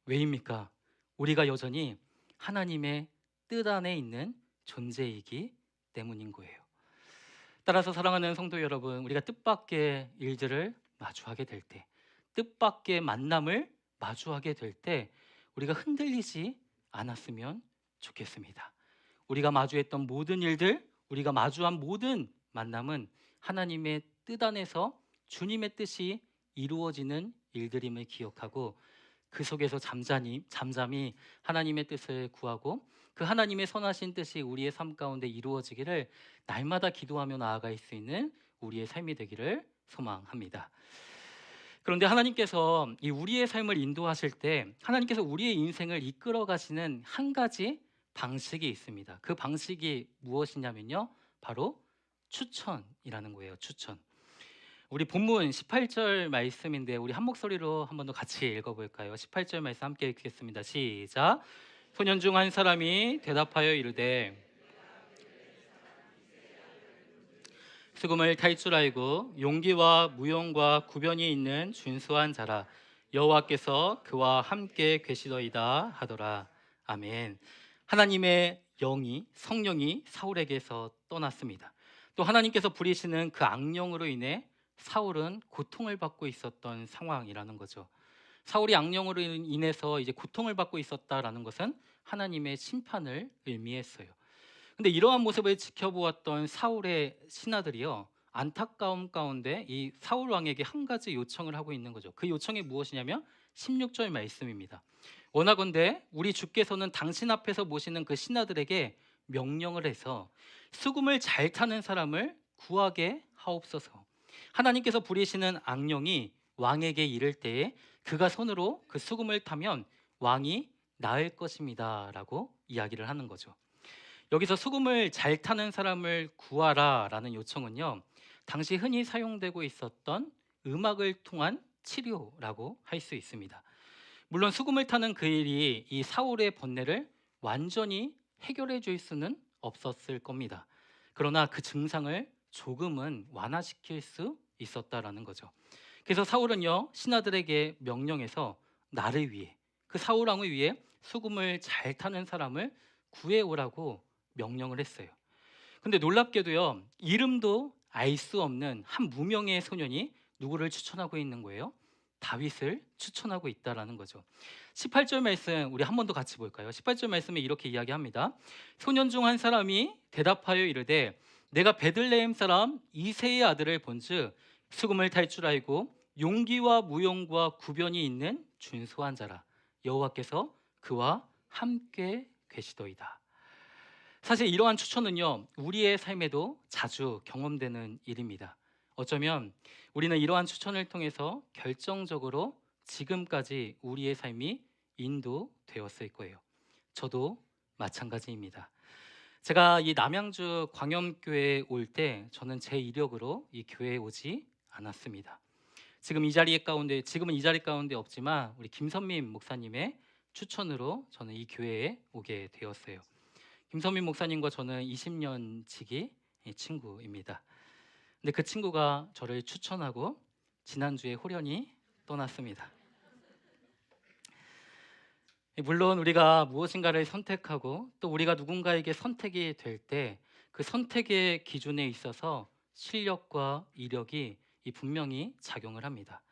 왜입니까? 우리가 여전히 하나님의 뜻 안에 있는 존재이기 때문인 거예요. 따라서 사랑하는 성도 여러분, 우리가 뜻밖의 일들을 마주하게 될 때, 뜻밖의 만남을 마주하게 될 때 우리가 흔들리지 않았으면 좋겠습니다. 우리가 마주했던 모든 일들, 우리가 마주한 모든 만남은 하나님의 뜻 안에서 주님의 뜻이 이루어지는 일들임을 기억하고 그 속에서 잠잠히 하나님의 뜻을 구하고 그 하나님의 선하신 뜻이 우리의 삶 가운데 이루어지기를 날마다 기도하며 나아갈 수 있는 우리의 삶이 되기를 소망합니다. 그런데 하나님께서 이 우리의 삶을 인도하실 때 하나님께서 우리의 인생을 이끌어 가시는 한 가지 방식이 있습니다. 그 방식이 무엇이냐면요, 바로 추천이라는 거예요. 추천. 우리 본문 18절 말씀인데 우리 한 목소리로 한 번 더 같이 읽어볼까요? 18절 말씀 함께 읽겠습니다. 시작. 소년 중 한 사람이 대답하여 이르되 수금을 탈 줄 알고 용기와 무용과 구변이 있는 준수한 자라 여호와께서 그와 함께 계시더이다 하더라. 아멘. 하나님의 영이 성령이 사울에게서 떠났습니다. 또 하나님께서 부리시는 그 악령으로 인해 사울은 고통을 받고 있었던 상황이라는 거죠. 사울이 악령으로 인해서 이제 고통을 받고 있었다라는 것은 하나님의 심판을 의미했어요. 근데 이러한 모습을 지켜보았던 사울의 신하들이요, 안타까움 가운데 이 사울 왕에게 한 가지 요청을 하고 있는 거죠. 그 요청이 무엇이냐면 16절 말씀입니다. 원하건대 우리 주께서는 당신 앞에서 모시는 그 신하들에게 명령을 해서 수금을 잘 타는 사람을 구하게 하옵소서. 하나님께서 부리시는 악령이 왕에게 이를 때에 그가 손으로 그 수금을 타면 왕이 나을 것입니다 라고 이야기를 하는 거죠. 여기서 수금을 잘 타는 사람을 구하라 라는 요청은요, 당시 흔히 사용되고 있었던 음악을 통한 치료라고 할 수 있습니다. 물론 수금을 타는 그 일이 이 사울의 번뇌를 완전히 해결해 줄 수는 없었을 겁니다. 그러나 그 증상을 조금은 완화시킬 수 있었다라는 거죠. 그래서 사울은요, 신하들에게 명령해서 나를 위해, 그 사울 왕을 위해 수금을 잘 타는 사람을 구해오라고 명령을 했어요. 근데 놀랍게도요, 이름도 알 수 없는 한 무명의 소년이 누구를 추천하고 있는 거예요? 다윗을 추천하고 있다라는 거죠. 18절 말씀 우리 한 번 더 같이 볼까요? 18절 말씀에 이렇게 이야기합니다. 소년 중 한 사람이 대답하여 이르되 내가 베들레헴 사람 이새의 아들을 본즉 수금을 탈 줄 알고 용기와 무용과 구변이 있는 준수한 자라. 여호와께서 그와 함께 계시도이다. 사실 이러한 추천은요, 우리의 삶에도 자주 경험되는 일입니다. 어쩌면 우리는 이러한 추천을 통해서 결정적으로 지금까지 우리의 삶이 인도되었을 거예요. 저도 마찬가지입니다. 제가 이 남양주 광염교회에 올 때 저는 제 이력으로 이 교회에 오지 않았습니다. 지금은 이 자리 가운데 없지만 우리 김선민 목사님의 추천으로 저는 이 교회에 오게 되었어요. 김선민 목사님과 저는 20년 지기 친구입니다. 근데 그 친구가 저를 추천하고 지난주에 홀연히 떠났습니다. 물론 우리가 무엇인가를 선택하고 또 우리가 누군가에게 선택이 될 때 그 선택의 기준에 있어서 실력과 이력이 분명히 작용을 합니다.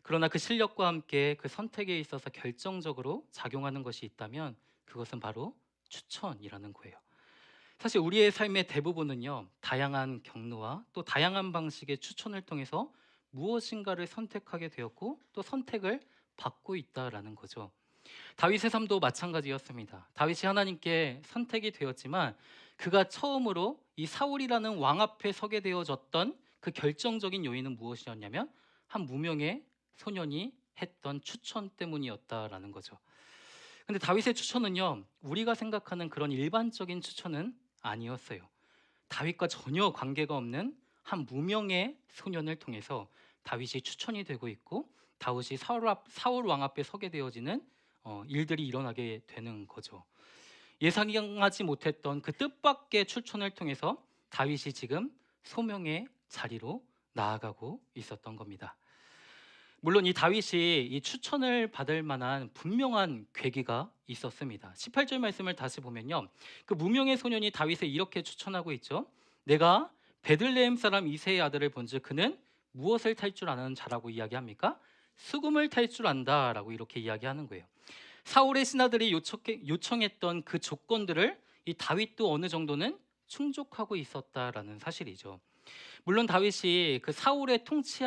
그러나 그 실력과 함께 그 선택에 있어서 결정적으로 작용하는 것이 있다면 그것은 바로 추천이라는 거예요. 사실 우리의 삶의 대부분은요, 다양한 경로와 또 다양한 방식의 추천을 통해서 무엇인가를 선택하게 되었고 또 선택을 받고 있다라는 거죠. 다윗의 삶도 마찬가지였습니다. 다윗이 하나님께 선택이 되었지만 그가 처음으로 이 사울이라는 왕 앞에 서게 되어졌던 그 결정적인 요인은 무엇이었냐면 한 무명의 소년이 했던 추천 때문이었다라는 거죠. 근데 다윗의 추천은요, 우리가 생각하는 그런 일반적인 추천은 아니었어요. 다윗과 전혀 관계가 없는 한 무명의 소년을 통해서 다윗이 추천이 되고 있고 다윗이 사울 왕 앞에 서게 되어지는 일들이 일어나게 되는 거죠. 예상하지 못했던 그 뜻밖의 추천을 통해서 다윗이 지금 소명의 자리로 나아가고 있었던 겁니다. 물론 이 다윗이 이 추천을 받을 만한 분명한 계기가 있었습니다. 18절 말씀을 다시 보면요, 그 무명의 소년이 다윗을 이렇게 추천하고 있죠. 내가 베들레헴 사람 이새의 아들을 본즉 그는 무엇을 탈 줄 아는 자라고 이야기합니까? 수금을 탈 줄 안다라고 이렇게 이야기하는 거예요. 사울의 신하들이 요청했던 그 조건들을 이 다윗도 어느 정도는 충족하고 있었다라는 사실이죠. 물론 다윗이 그 사울의 통치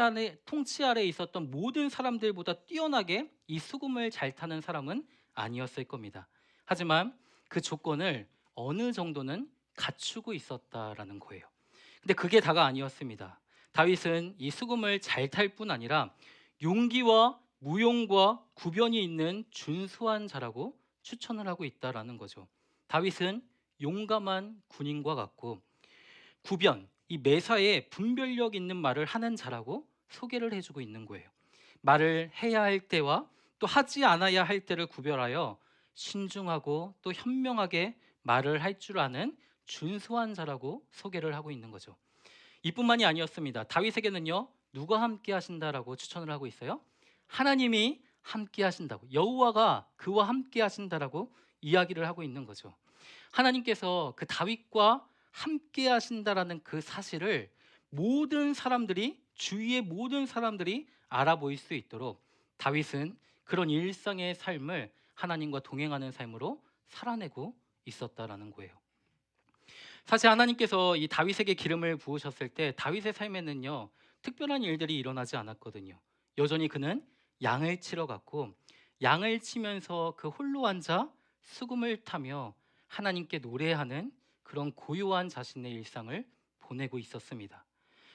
아래 있었던 모든 사람들보다 뛰어나게 이 수금을 잘 타는 사람은 아니었을 겁니다. 하지만 그 조건을 어느 정도는 갖추고 있었다라는 거예요. 근데 그게 다가 아니었습니다. 다윗은 이 수금을 잘 탈 뿐 아니라 용기와 무용과 구변이 있는 준수한 자라고 추천을 하고 있다라는 거죠. 다윗은 용감한 군인과 같고 구변, 이 매사에 분별력 있는 말을 하는 자라고 소개를 해주고 있는 거예요. 말을 해야 할 때와 또 하지 않아야 할 때를 구별하여 신중하고 또 현명하게 말을 할 줄 아는 준수한 자라고 소개를 하고 있는 거죠. 이뿐만이 아니었습니다. 다윗에게는요, 누가 함께 하신다라고 추천을 하고 있어요? 하나님이 함께 하신다고, 여호와가 그와 함께 하신다라고 이야기를 하고 있는 거죠. 하나님께서 그 다윗과 함께 하신다라는 그 사실을 모든 사람들이, 주위의 모든 사람들이 알아보일 수 있도록 다윗은 그런 일상의 삶을 하나님과 동행하는 삶으로 살아내고 있었다라는 거예요. 사실 하나님께서 이 다윗에게 기름을 부으셨을 때 다윗의 삶에는요, 특별한 일들이 일어나지 않았거든요. 여전히 그는 양을 치러 갔고, 양을 치면서 그 홀로 앉아 수금을 타며 하나님께 노래하는 그런 고요한 자신의 일상을 보내고 있었습니다.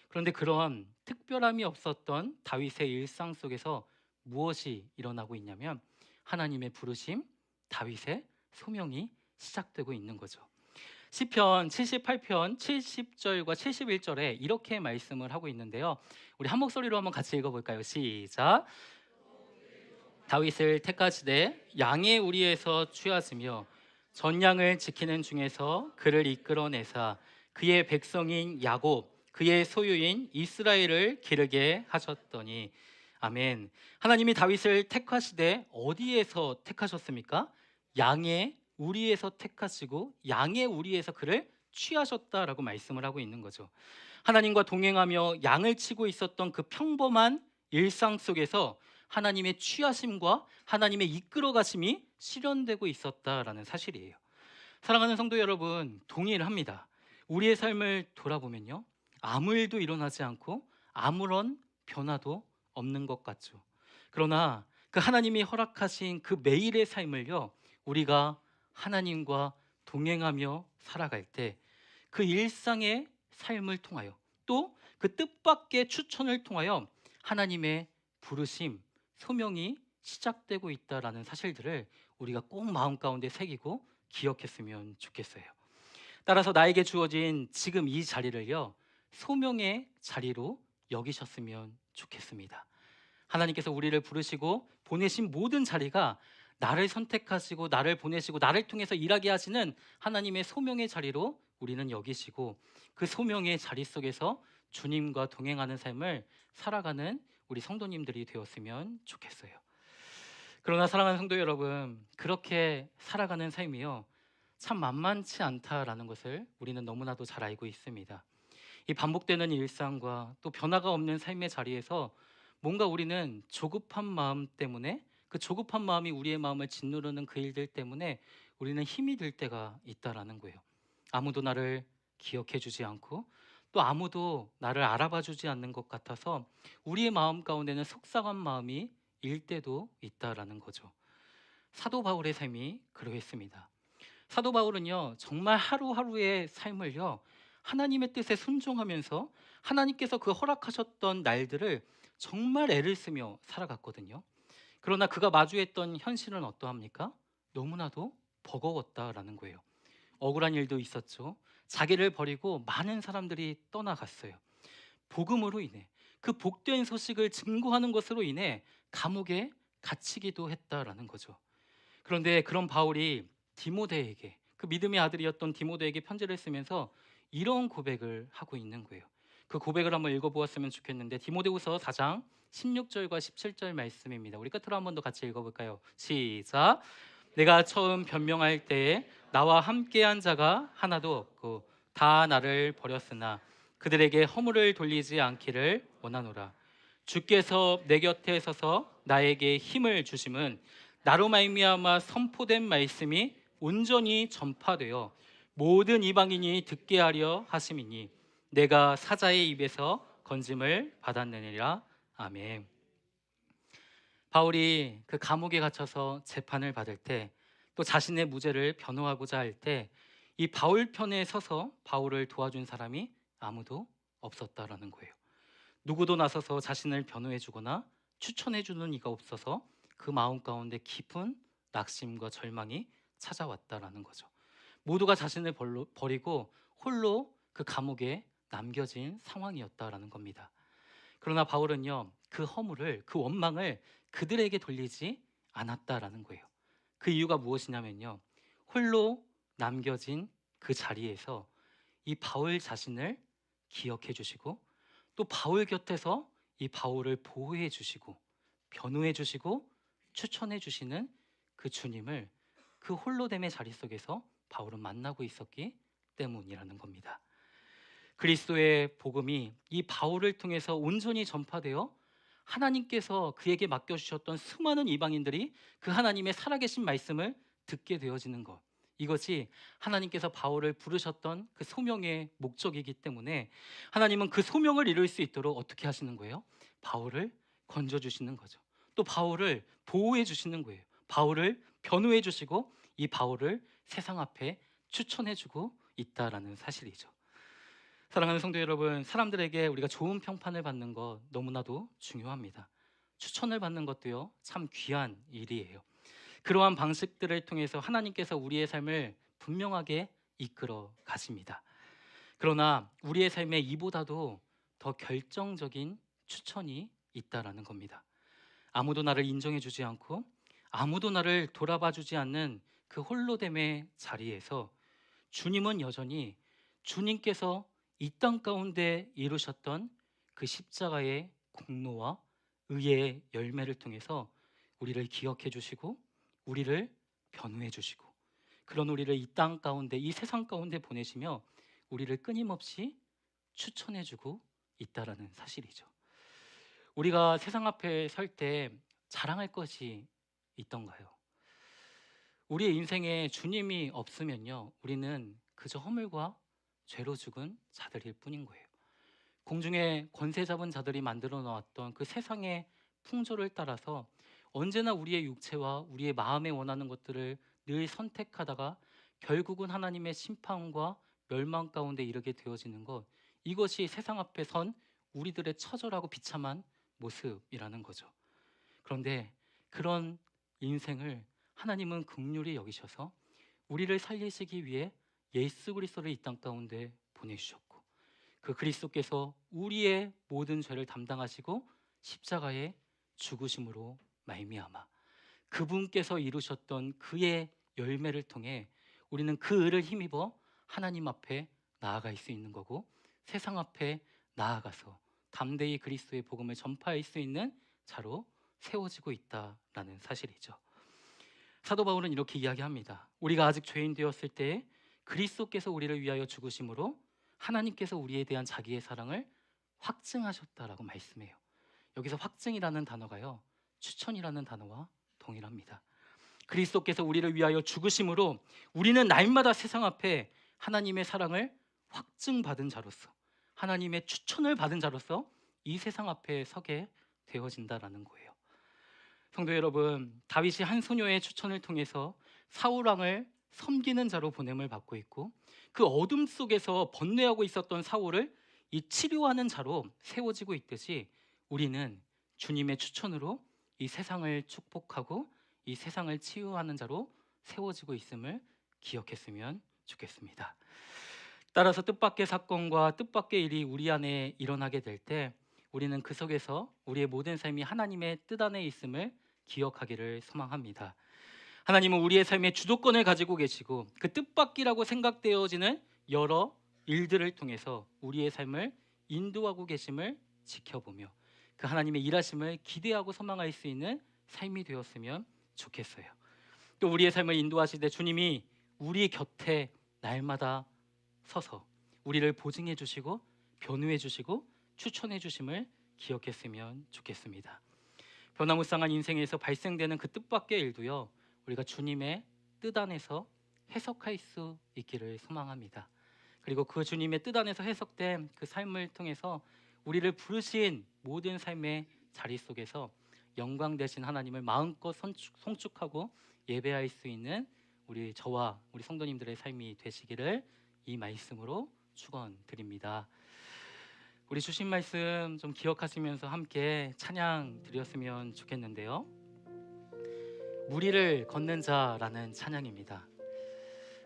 그런데 그런 특별함이 없었던 다윗의 일상 속에서 무엇이 일어나고 있냐면 하나님의 부르심, 다윗의 소명이 시작되고 있는 거죠. 시편 78편 70절과 71절에 이렇게 말씀을 하고 있는데요. 우리 한 목소리로 한번 같이 읽어볼까요? 시작. 다윗을 택하시되 양의 우리에서 취하시며 전양을 지키는 중에서 그를 이끌어내사 그의 백성인 야곱, 그의 소유인 이스라엘을 기르게 하셨더니. 아멘. 하나님이 다윗을 택하시되 어디에서 택하셨습니까? 양의 우리에서 택하시고 양의 우리에서 그를 취하셨다라고 말씀을 하고 있는 거죠. 하나님과 동행하며 양을 치고 있었던 그 평범한 일상 속에서 하나님의 취하심과 하나님의 이끌어 가심이 실현되고 있었다라는 사실이에요. 사랑하는 성도 여러분, 동일합니다. 우리의 삶을 돌아보면요, 아무 일도 일어나지 않고 아무런 변화도 없는 것 같죠. 그러나 그 하나님이 허락하신 그 매일의 삶을요, 우리가 하나님과 동행하며 살아갈 때 그 일상의 삶을 통하여 또 그 뜻밖의 추천을 통하여 하나님의 부르심, 소명이 시작되고 있다라는 사실들을 우리가 꼭 마음 가운데 새기고 기억했으면 좋겠어요. 따라서 나에게 주어진 지금 이 자리를요, 소명의 자리로 여기셨으면 좋겠습니다. 하나님께서 우리를 부르시고 보내신 모든 자리가 나를 선택하시고 나를 보내시고 나를 통해서 일하게 하시는 하나님의 소명의 자리로 우리는 여기시고, 그 소명의 자리 속에서 주님과 동행하는 삶을 살아가는 우리 성도님들이 되었으면 좋겠어요. 그러나 사랑하는 성도 여러분, 그렇게 살아가는 삶이요, 참 만만치 않다라는 것을 우리는 너무나도 잘 알고 있습니다. 이 반복되는 일상과 또 변화가 없는 삶의 자리에서 뭔가 우리는 조급한 마음 때문에, 그 조급한 마음이 우리의 마음을 짓누르는 그 일들 때문에 우리는 힘이 들 때가 있다라는 거예요. 아무도 나를 기억해 주지 않고 또 아무도 나를 알아봐 주지 않는 것 같아서 우리의 마음 가운데는 속상한 마음이 일 때도 있다라는 거죠. 사도 바울의 삶이 그러했습니다. 사도 바울은요, 정말 하루하루의 삶을요, 하나님의 뜻에 순종하면서 하나님께서 그 허락하셨던 날들을 정말 애를 쓰며 살아갔거든요. 그러나 그가 마주했던 현실은 어떠합니까? 너무나도 버거웠다라는 거예요. 억울한 일도 있었죠. 자기를 버리고 많은 사람들이 떠나갔어요. 복음으로 인해, 그 복된 소식을 증거하는 것으로 인해 감옥에 갇히기도 했다라는 거죠. 그런데 그런 바울이 디모데에게, 그 믿음의 아들이었던 디모데에게 편지를 쓰면서 이런 고백을 하고 있는 거예요. 그 고백을 한번 읽어보았으면 좋겠는데, 디모데후서 4장 16절과 17절 말씀입니다. 우리 끝으로 한번 더 같이 읽어볼까요? 시작. 내가 처음 변명할 때에 나와 함께한 자가 하나도 없고 다 나를 버렸으나 그들에게 허물을 돌리지 않기를 원하노라. 주께서 내 곁에 서서 나에게 힘을 주심은 나로 말미암아 선포된 말씀이 온전히 전파되어 모든 이방인이 듣게 하려 하심이니 내가 사자의 입에서 건짐을 받았느니라. 아멘. 바울이 그 감옥에 갇혀서 재판을 받을 때, 또 자신의 무죄를 변호하고자 할 때 이 바울 편에 서서 바울을 도와준 사람이 아무도 없었다라는 거예요. 누구도 나서서 자신을 변호해 주거나 추천해 주는 이가 없어서 그 마음 가운데 깊은 낙심과 절망이 찾아왔다라는 거죠. 모두가 자신을 버리고 홀로 그 감옥에 남겨진 상황이었다라는 겁니다. 그러나 바울은요, 그 허물을, 그 원망을 그들에게 돌리지 않았다라는 거예요. 그 이유가 무엇이냐면요, 홀로 남겨진 그 자리에서 이 바울 자신을 기억해 주시고 또 바울 곁에서 이 바울을 보호해 주시고 변호해 주시고 추천해 주시는 그 주님을 그 홀로됨의 자리 속에서 바울은 만나고 있었기 때문이라는 겁니다. 그리스도의 복음이 이 바울을 통해서 온전히 전파되어 하나님께서 그에게 맡겨주셨던 수많은 이방인들이 그 하나님의 살아계신 말씀을 듣게 되어지는 것, 이것이 하나님께서 바울을 부르셨던 그 소명의 목적이기 때문에 하나님은 그 소명을 이룰 수 있도록 어떻게 하시는 거예요? 바울을 건져주시는 거죠. 또 바울을 보호해 주시는 거예요. 바울을 변호해 주시고 이 바울을 세상 앞에 추천해 주고 있다라는 사실이죠. 사랑하는 성도 여러분, 사람들에게 우리가 좋은 평판을 받는 것 너무나도 중요합니다. 추천을 받는 것도요, 참 귀한 일이에요. 그러한 방식들을 통해서 하나님께서 우리의 삶을 분명하게 이끌어 가십니다. 그러나 우리의 삶에 이보다도 더 결정적인 추천이 있다라는 겁니다. 아무도 나를 인정해 주지 않고 아무도 나를 돌아봐 주지 않는 그 홀로됨의 자리에서 주님은 여전히 주님께서 이 땅 가운데 이루셨던 그 십자가의 공로와 의의 열매를 통해서 우리를 기억해 주시고 우리를 변호해 주시고 그런 우리를 이 땅 가운데, 이 세상 가운데 보내시며 우리를 끊임없이 추천해 주고 있다라는 사실이죠. 우리가 세상 앞에 설 때 자랑할 것이 있던가요? 우리의 인생에 주님이 없으면요, 우리는 그저 허물과 죄로 죽은 자들일 뿐인 거예요. 공중에 권세 잡은 자들이 만들어 놓았던 그 세상의 풍조를 따라서 언제나 우리의 육체와 우리의 마음에 원하는 것들을 늘 선택하다가 결국은 하나님의 심판과 멸망 가운데 이르게 되어지는 것, 이것이 세상 앞에 선 우리들의 처절하고 비참한 모습이라는 거죠. 그런데 그런 인생을 하나님은 긍휼히 여기셔서 우리를 살리시기 위해 예수 그리스도를 이 땅 가운데 보내주셨고, 그 그리스도께서 우리의 모든 죄를 담당하시고 십자가에 죽으심으로 말미암아 그분께서 이루셨던 그의 열매를 통해 우리는 그 의를 힘입어 하나님 앞에 나아갈 수 있는 거고, 세상 앞에 나아가서 담대히 그리스도의 복음을 전파할 수 있는 자로 세워지고 있다라는 사실이죠. 사도 바울은 이렇게 이야기합니다. 우리가 아직 죄인 되었을 때 그리스도께서 우리를 위하여 죽으심으로 하나님께서 우리에 대한 자기의 사랑을 확증하셨다라고 말씀해요. 여기서 확증이라는 단어가요, 추천이라는 단어와 동일합니다. 그리스도께서 우리를 위하여 죽으심으로 우리는 날마다 세상 앞에 하나님의 사랑을 확증받은 자로서, 하나님의 추천을 받은 자로서 이 세상 앞에 서게 되어진다라는 거예요. 성도 여러분, 다윗이 한 소녀의 추천을 통해서 사울 왕을 섬기는 자로 보냄을 받고 있고, 그 어둠 속에서 번뇌하고 있었던 사울을 이 치료하는 자로 세워지고 있듯이 우리는 주님의 추천으로 이 세상을 축복하고 이 세상을 치유하는 자로 세워지고 있음을 기억했으면 좋겠습니다. 따라서 뜻밖의 사건과 뜻밖의 일이 우리 안에 일어나게 될 때 우리는 그 속에서 우리의 모든 삶이 하나님의 뜻 안에 있음을 기억하기를 소망합니다. 하나님은 우리의 삶의 주도권을 가지고 계시고 그 뜻밖이라고 생각되어지는 여러 일들을 통해서 우리의 삶을 인도하고 계심을 지켜보며 그 하나님의 일하심을 기대하고 소망할 수 있는 삶이 되었으면 좋겠어요. 또 우리의 삶을 인도하시되 주님이 우리 곁에 날마다 서서 우리를 보증해 주시고 변호해 주시고 추천해 주심을 기억했으면 좋겠습니다. 변화무쌍한 인생에서 발생되는 그 뜻밖의 일도요, 우리가 주님의 뜻 안에서 해석할 수 있기를 소망합니다. 그리고 그 주님의 뜻 안에서 해석된 그 삶을 통해서 우리를 부르신 모든 삶의 자리 속에서 영광 되신 하나님을 마음껏 송축하고 예배할 수 있는 저와 우리 성도님들의 삶이 되시기를 이 말씀으로 축원드립니다. 우리 주신 말씀 좀 기억하시면서 함께 찬양 드렸으면 좋겠는데요. 무리를 걷는 자라는 찬양입니다.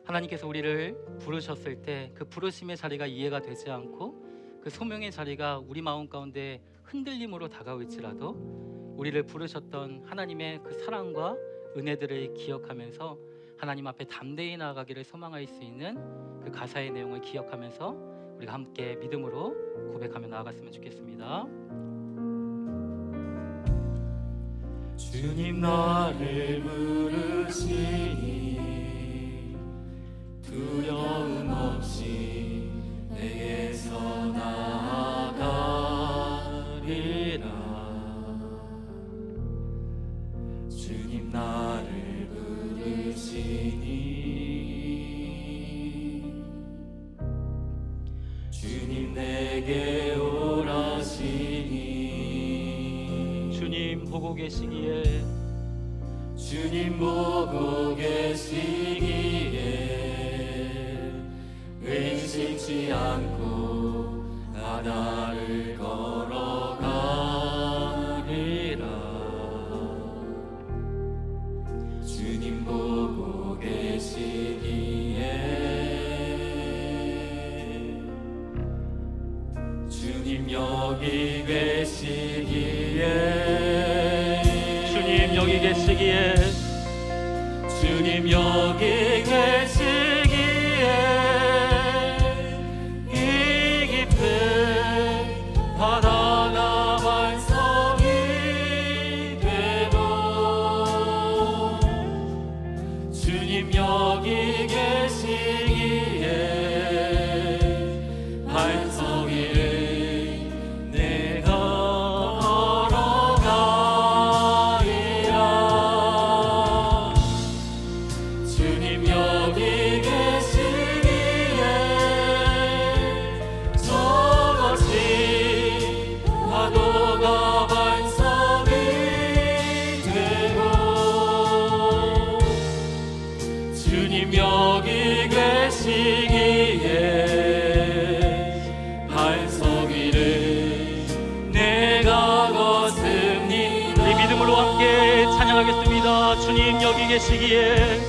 하나님께서 우리를 부르셨을 때 그 부르심의 자리가 이해가 되지 않고 그 소명의 자리가 우리 마음 가운데 흔들림으로 다가올지라도 우리를 부르셨던 하나님의 그 사랑과 은혜들을 기억하면서 하나님 앞에 담대히 나아가기를 소망할 수 있는 그 가사의 내용을 기억하면서 우리가 함께 믿음으로 고백하며 나아갔으면 좋겠습니다. 주님 나를 부르시니 두려움 없이 내게서 나아가리라. 주님 나를 부르시니 주님 내게 오라시니 주님 보고 계시기에 주님 보고 계시기에 의심치 않고 바다를 걸어가리라. 주님 보고 계시기에 주님 여기 계시기에 주님 여기 계시기에 주님 여기 계시기에 이 깊은 바다가 반석이 되고 주님 여기 계시기에 반석 위를 내가 걸어가리라. 주님 여기 계시기에 저것이 파도가 반석이 되고 주님 여기 계시기에 반석 위를 내가 걷습니다. 우리 믿음으로 함께 찬양하겠습니다. 주님 여기 계시기에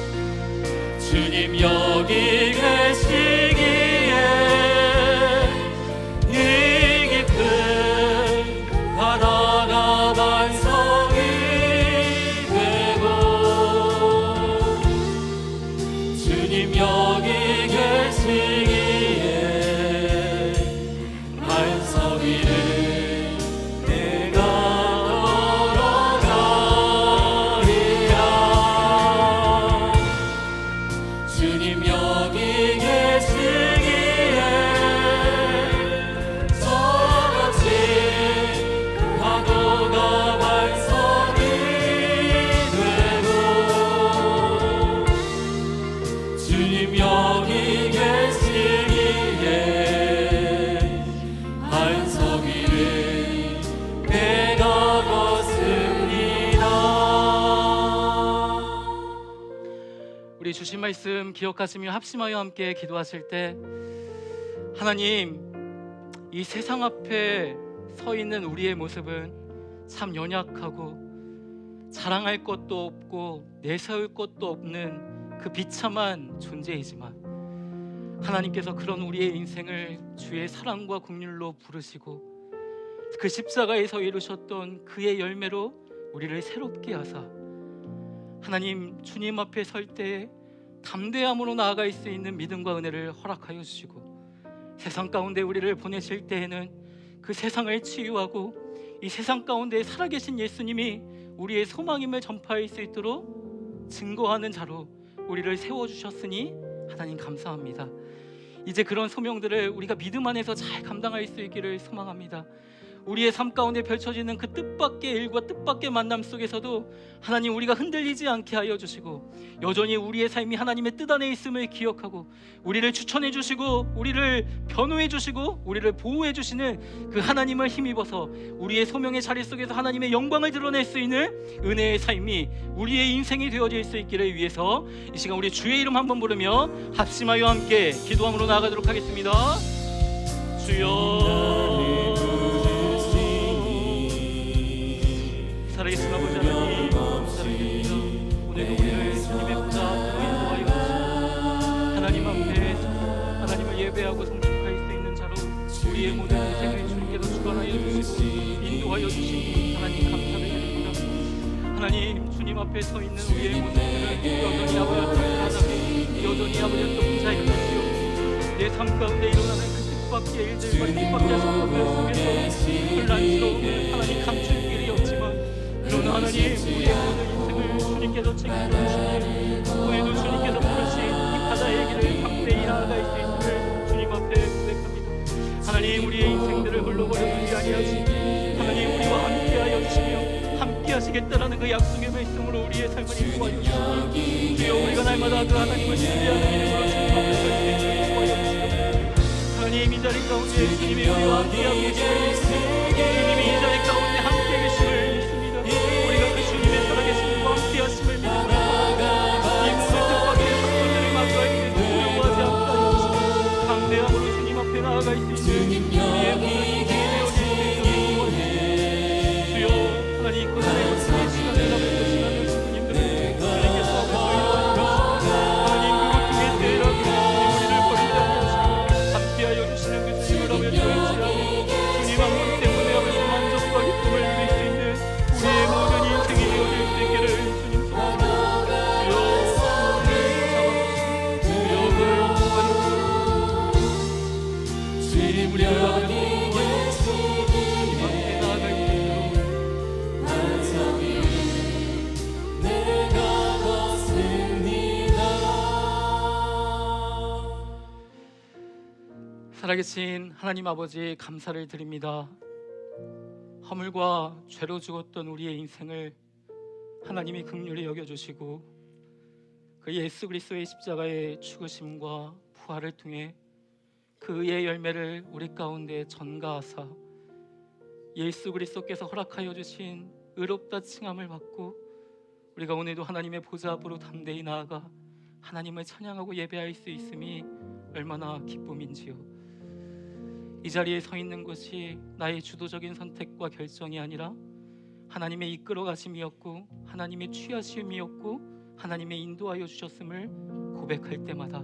주님 여기 계시기에 이 깊은 바다가 반석이 되고 주님 여기 계시기에 반석 위를 내가 걸어가리라. 주님 여기 계시기에 저같이 파도가 반석이 되고 주님 여기 계시기에 반석 위를 내가 걷습니다. 우리 주신 말씀 기억하시며 합심하여 함께 기도하실 때 하나님, 이 세상 앞에 서 있는 우리의 모습은 참 연약하고 자랑할 것도 없고 내세울 것도 없는 그 비참한 존재이지만 하나님께서 그런 우리의 인생을 주의 사랑과 긍휼로 부르시고 그 십자가에서 이루셨던 그의 열매로 우리를 새롭게 하사 하나님 주님 앞에 설 때 담대함으로 나아갈 수 있는 믿음과 은혜를 허락하여 주시고 세상 가운데 우리를 보내실 때에는 그 세상을 치유하고 이 세상 가운데 살아계신 예수님이 우리의 소망임을 전파할 수 있도록 증거하는 자로 우리를 세워주셨으니 하나님 감사합니다. 이제 그런 소명들을 우리가 믿음 안에서 잘 감당할 수 있기를 소망합니다. 우리의 삶 가운데 펼쳐지는 그 뜻밖의 일과 뜻밖의 만남 속에서도 하나님 우리가 흔들리지 않게 하여 주시고 여전히 우리의 삶이 하나님의 뜻 안에 있음을 기억하고 우리를 추천해 주시고 우리를 변호해 주시고 우리를 보호해 주시는 그 하나님을 힘입어서 우리의 소명의 자리 속에서 하나님의 영광을 드러낼 수 있는 은혜의 삶이 우리의 인생이 되어질 수 있기를 위해서 이 시간 우리 주의 이름 한번 부르며 합심하여 함께 기도함으로 나아가도록 하겠습니다. 주여 살아계신 아버지 하나님 감사드립니다. 오늘도 우리를 주님의 보좌 인도하여 주시고 하나님 앞에 하나님을 예배하고 성숙할 수 있는 자로 우리의 모든 인생을 주님께서 주관하여 주시고 인도하여 주시니 하나님 감사드립니다. 하나님 주님 앞에 서 있는 우리의 모습들은 여전히 아버지였던 사람이 여전히 아버지였던 부자이었지요. 내 삶 가운데 일어나는 그 뜻밖의 일들과 뜻밖의 상황들 속에서 혼란스러움을 하나님 감출 길이 없지만 그러나 하나님 우리의 모든 인생을 주님께서 책임져 주시니 오해도 주님께서 부르신 이 바다의 길을 우리를 홀로 버려두지 아니하시고 하나님 우리와 함께하여 주시며 함께하시겠다라는 그 약속의 말씀으로 우리의 삶을 인도하여 주시고 주여 우리가 날마다 그 하나님을 신뢰하는 이름으로 충성을 설 수 있도록 인도하여 주시고 하나님 이 자리 가운데 주님이 우리와 함께하고 계시고 주님이 이 자리 가운데 함께 계심을 믿습니다. 우리가 그 주님의 살아계심과 함께하심을 믿습니다. 이 모든 뜻밖의 사건들을 마주할 때 두려워하지 않게 하여 주시고 담대함으로 주님 앞에 나아갈 수 있는 우리의 모든 되어질 수 있도록 도와주시고 주여 하나님 고난의 고통의 시간을 남은 시간을 주님들을 주님께서 앞에서 이루어주시고 하나님 그 고통의 대라고 우리를 버리지 않으시고 함께하여 주시는 그 주님을 하며 저희지라고 주님 한 분 때문에 얼른 만족과 기쁨을 누릴 수 있는 우리의 모든 인생이 되어질 수 있기를 주님 소원합니다. 주여 오늘 잡아주시고 주님 우리를 아버지 주님 앞에 나아갈 수 있도록 살아계신 하나님 아버지 감사를 드립니다. 허물과 죄로 죽었던 우리의 인생을 하나님이 긍휼히 여겨주시고 그 예수 그리스도의 십자가의 죽으심과 부활을 통해 그 의의 열매를 우리 가운데 전가하사 예수 그리스도께서 허락하여 주신 의롭다 칭함을 받고 우리가 오늘도 하나님의 보좌 앞으로 담대히 나아가 하나님을 찬양하고 예배할 수 있음이 얼마나 기쁨인지요. 이 자리에 서 있는 것이 나의 주도적인 선택과 결정이 아니라 하나님의 이끌어 가심이었고 하나님의 취하심이었고 하나님의 인도하여 주셨음을 고백할 때마다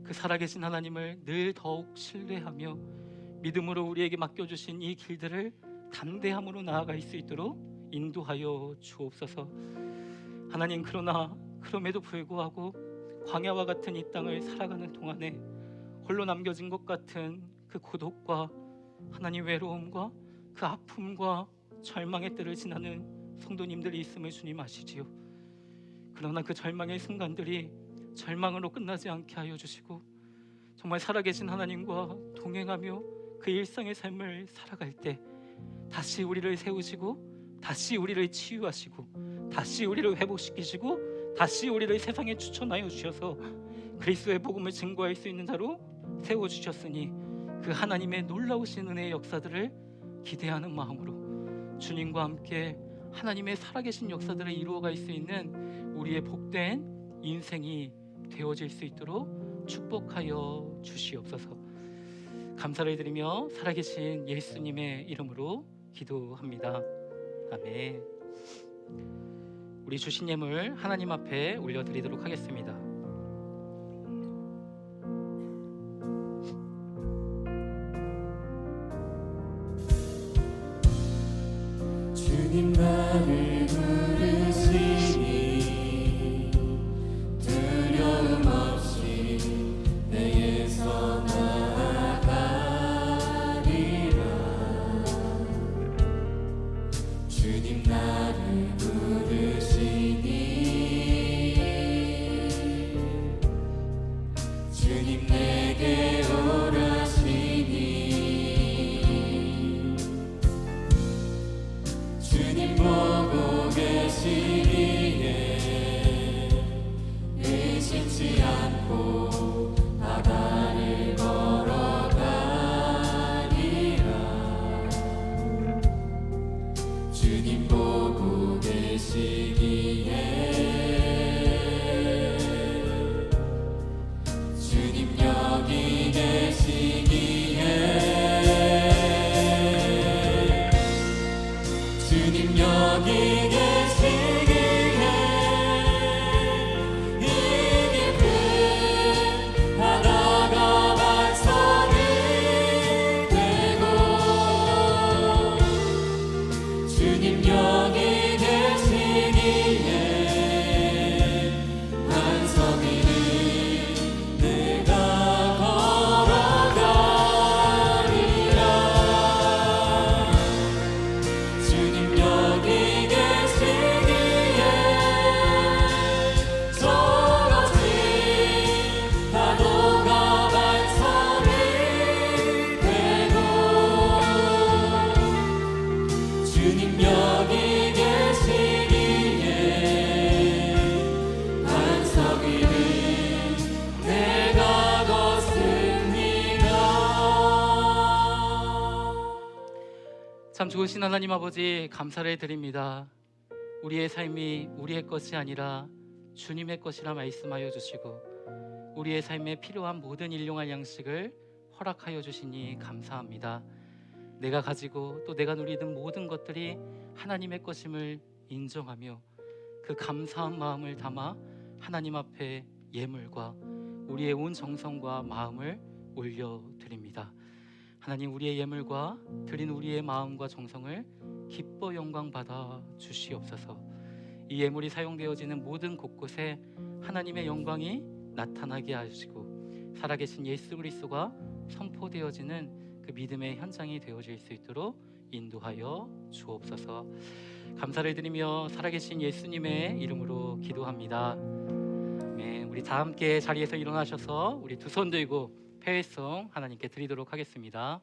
그 살아계신 하나님을 늘 더욱 신뢰하며 믿음으로 우리에게 맡겨주신 이 길들을 담대함으로 나아갈 수 있도록 인도하여 주옵소서. 하나님 그럼에도 불구하고 광야와 같은 이 땅을 살아가는 동안에 홀로 남겨진 것 같은 그 고독과 하나님 외로움과 그 아픔과 절망의 때를 지나는 성도님들이 있음을 주님 아시지요. 그러나 그 절망의 순간들이 절망으로 끝나지 않게 하여 주시고 정말 살아계신 하나님과 동행하며 그 일상의 삶을 살아갈 때 다시 우리를 세우시고 다시 우리를 치유하시고 다시 우리를 회복시키시고 다시 우리를 세상에 추천하여 주셔서 그리스도의 복음을 증거할 수 있는 자로 세워주셨으니 그 하나님의 놀라우신 은혜의 역사들을 기대하는 마음으로 주님과 함께 하나님의 살아계신 역사들을 이루어갈 수 있는 우리의 복된 인생이 되어질 수 있도록 축복하여 주시옵소서. 감사를 드리며 살아계신 예수님의 이름으로 기도합니다. 아멘. 우리 주신 예물 하나님 앞에 올려드리도록 하겠습니다. 주님 나를 부르시니 두려움 없이 내게서 나아가리라. 주님 나를 부르시니 좋으신 하나님 아버지 감사를 드립니다. 우리의 삶이 우리의 것이 아니라 주님의 것이라 말씀하여 주시고 우리의 삶에 필요한 모든 일용할 양식을 허락하여 주시니 감사합니다. 내가 가지고 또 내가 누리는 모든 것들이 하나님의 것임을 인정하며 그 감사한 마음을 담아 하나님 앞에 예물과 우리의 온 정성과 마음을 올려드립니다. 하나님, 우리의 예물과 드린 우리의 마음과 정성을 기뻐 영광 받아 주시옵소서. 이 예물이 사용되어지는 모든 곳곳에 하나님의 영광이 나타나게 하시고 살아계신 예수 그리스도가 선포되어지는 그 믿음의 현장이 되어질 수 있도록 인도하여 주옵소서. 감사를 드리며 살아계신 예수님의 이름으로 기도합니다. 네, 우리 다 함께 자리에서 일어나셔서 우리 두 손 들고 패회송 하나님께 드리도록 하겠습니다.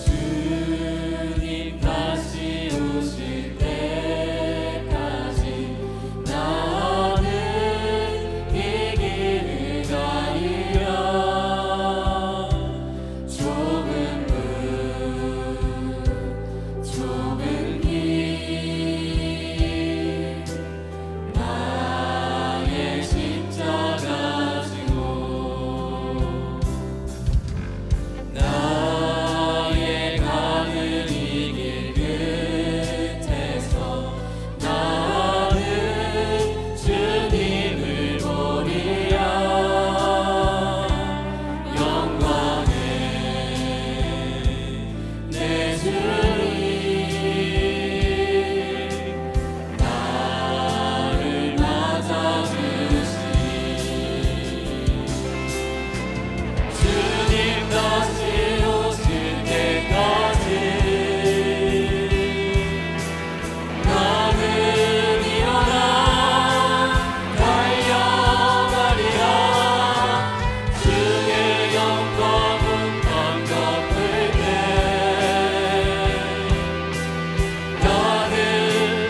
주님 다시 오실 때까지 나는 이 길을 가리라. 좁은 문 좁은 길 나의 십자가 지고 나의 가는 이 길 끝에서 나는 주님을 보리라. 영광에 내 주님 나를 맞아주시니 주님 다시 오실 때까지 나는 일어나 달려가리라. 주의 영광은 반갑을 때 나는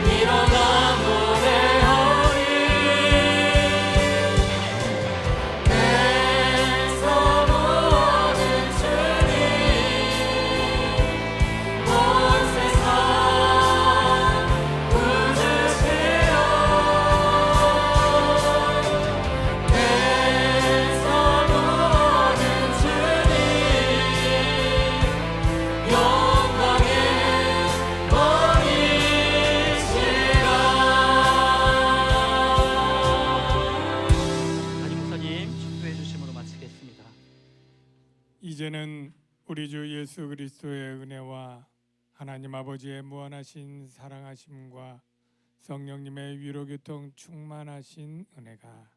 일어나 노래하리. 내 사모하는 주님 온 세상 부르시오. 내 사모하는 주님 영광의 왕이시라. 담임 목사님 축도해 주심으로 마치겠습니다. 이제는 우리 주 예수 그리스도의 은혜와 하나님 아버지의 무한하신 사랑하심과 성령님의 위로교통 충만하신 은혜가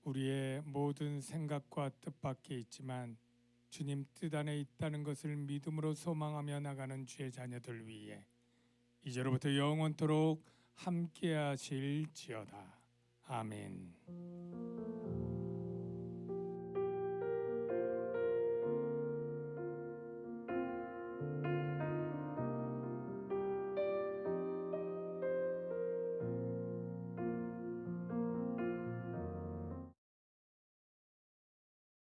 우리의 모든 생각과 뜻 밖에 있지만 주님 뜻 안에 있다는 것을 믿음으로 소망하며 나가는 주의 자녀들 위해 이제로부터 영원토록 함께하실지어다. 아멘.